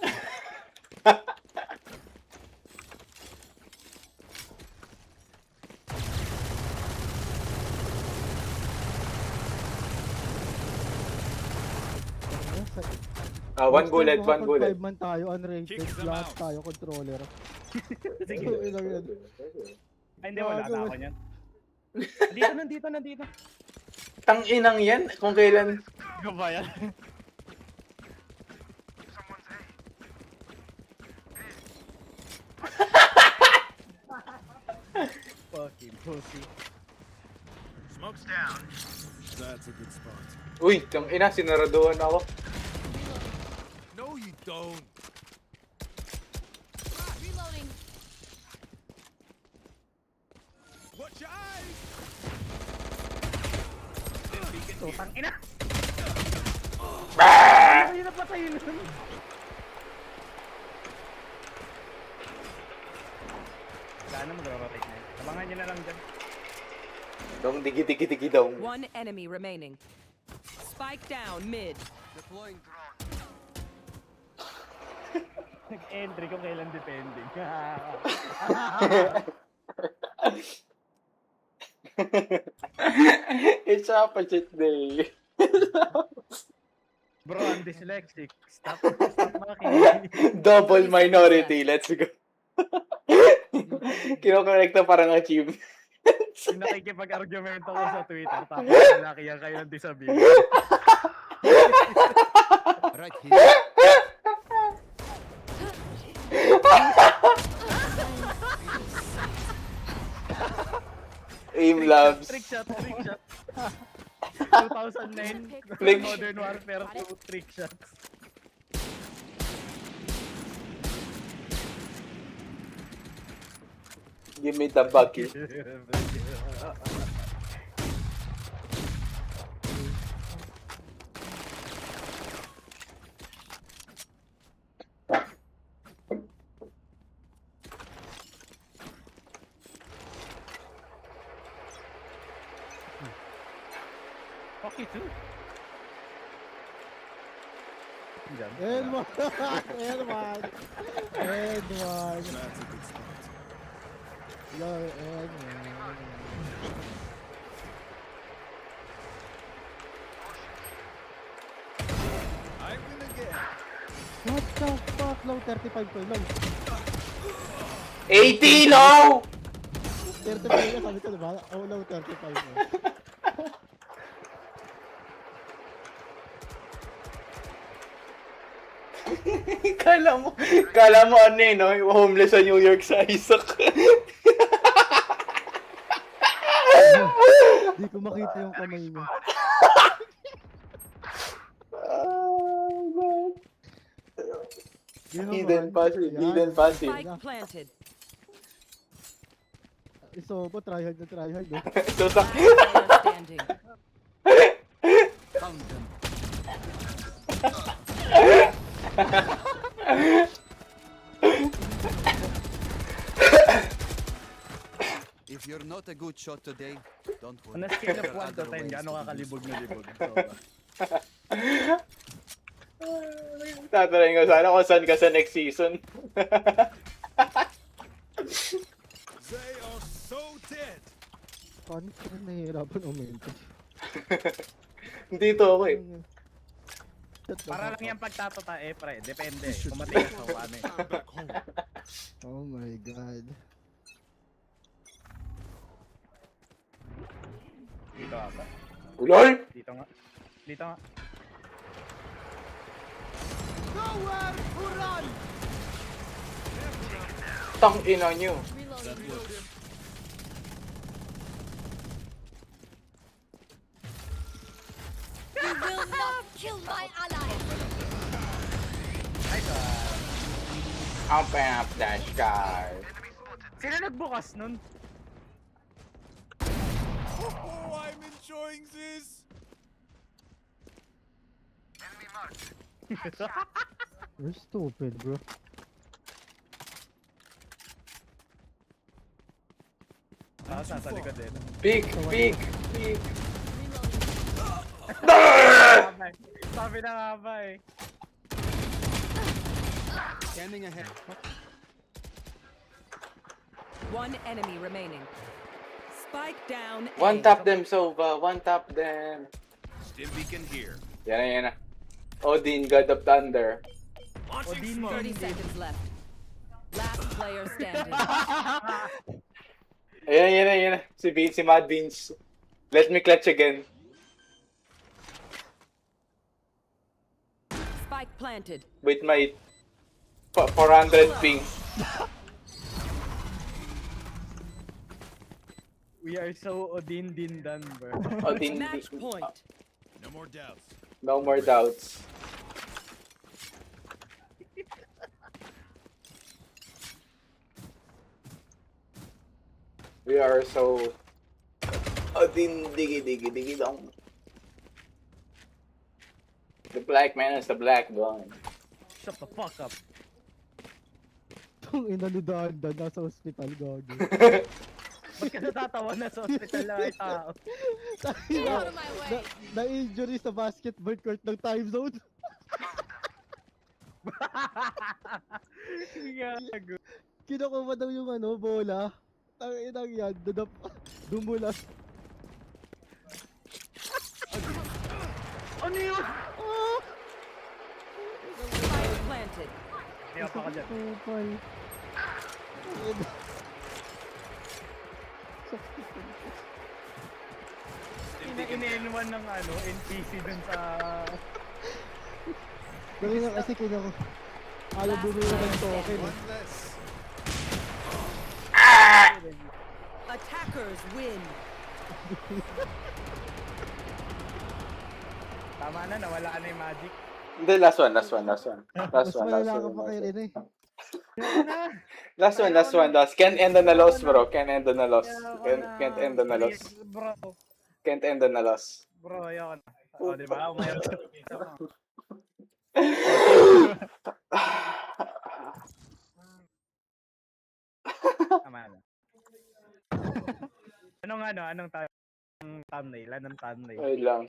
One bullet. 5 man tayo, unrated. Kick them Lahat out. tayo, controller. Sige. Ilang yan. Ay, hindi, wala na Gago. ako niyan. Nandito. Tang inang yan, kung kailan. Ikaw ba yan? Fucking pussy. Smoke's down. That's a good spot. Uy, tang ina, sinaraduhan ako. No, you don't. Reloading. Watch your eyes. Tutang ina! Bah! Ay, napatay nun. Wala na, mag-rotate na yun. Abangan nyo na lang dyan. Dong, digi dong. One enemy remaining. Spike down mid. Nag-entry kung kailan depending. It's opposite day. Bro, I'm dyslexic. Stop making. Double minority, let's go. Kinokorek na parang achievement. Yung nakikipag-argumento ko sa Twitter, tapos lalaki yan kayo ng disability. Right here. Aim labs. Trick shot. 2009, Trick- Modern Warfare 2 trick shots. Give me the bucky. Hockey too. Diyan. And one. And one. And one. That's a good spot. Yo, and one. I win again. What the fuck? Low 35 ko. Low. 80, no! 35 na sabi ko, diba? Oh, low 35 mo. Kala mo ano eh, no? Yung homeless sa New York sa Isaac. Hindi ko makita yung kamay niya. Hidden passive. Spike planted. Isobo, tryhard na tryhard. Eh. Susak. Last player standing. Found them. If you're not a good shot today, don't On worry. a scale of There are 1 to other 10, ways gaano to ka do kalibog na it. libog? Sobra. Tatanungin ko sana kung saan ka sa next season. They are so dead. Paano ka rin nahihirapan uminto? Dito ako eh. Para lang yan pagtatata pre. Depende. Kung matigas o ano eh. Back home. Oh my god. Dito ata. Ulol! Dito nga. Dito nga. Tang ina nyo. Reloading. You will not kill my ally. Nice Open up the sky. Sino nagbukas nun? Oh, I'm enjoying this. You're stupid, bro. Nasa likod din. Peek, peek, peek. Sabi na nga ba eh. Scanning ahead. One enemy remaining. Spike down. One A. tap them, Sova. One tap them. Stim beacon here. Yan na, yan na. Odin, God of Thunder. Launching Odin. 30 seconds left. Last player standing. Ayan, yan na, yan na. Si Beans, si Mad Beans. Let me clutch again. Spike planted. With my 400 ping. We are so Odin din done, bro. Odin, Match point. No more doubts. no more doubts. We are so Odin diggy diggy diggy dong. The black man is the black gun. Shut the fuck up. Ang ina ni Dandan, nasa hospital, gago. Ba't ka natatawa na sa hospital na ay tao? Get out of my way. Na-injury sa basketball court ng time zone. Gago. Kinukuha daw yung ano, bola. Tanginang yan, dumulas. Ano yun? Spike planted. Hindi pa ka dyan. Kupal. Iniinuman ng ano, NPC dun sa... Dali nga kasi ayaw bumili ng token. One less. Attackers win. Tama na, nawala na yung magic. Hindi, last one. Mas malala ka pa kay Rene. Last one. Can't end on a loss, bro. Can't end on a loss. Can't end on a loss. Bro, Can't end on a loss. bro, ayoko na. O, diba? Umayos sa pizza mo. Tama na. Anong thumbnail? Anong thumbnail? Ay lang.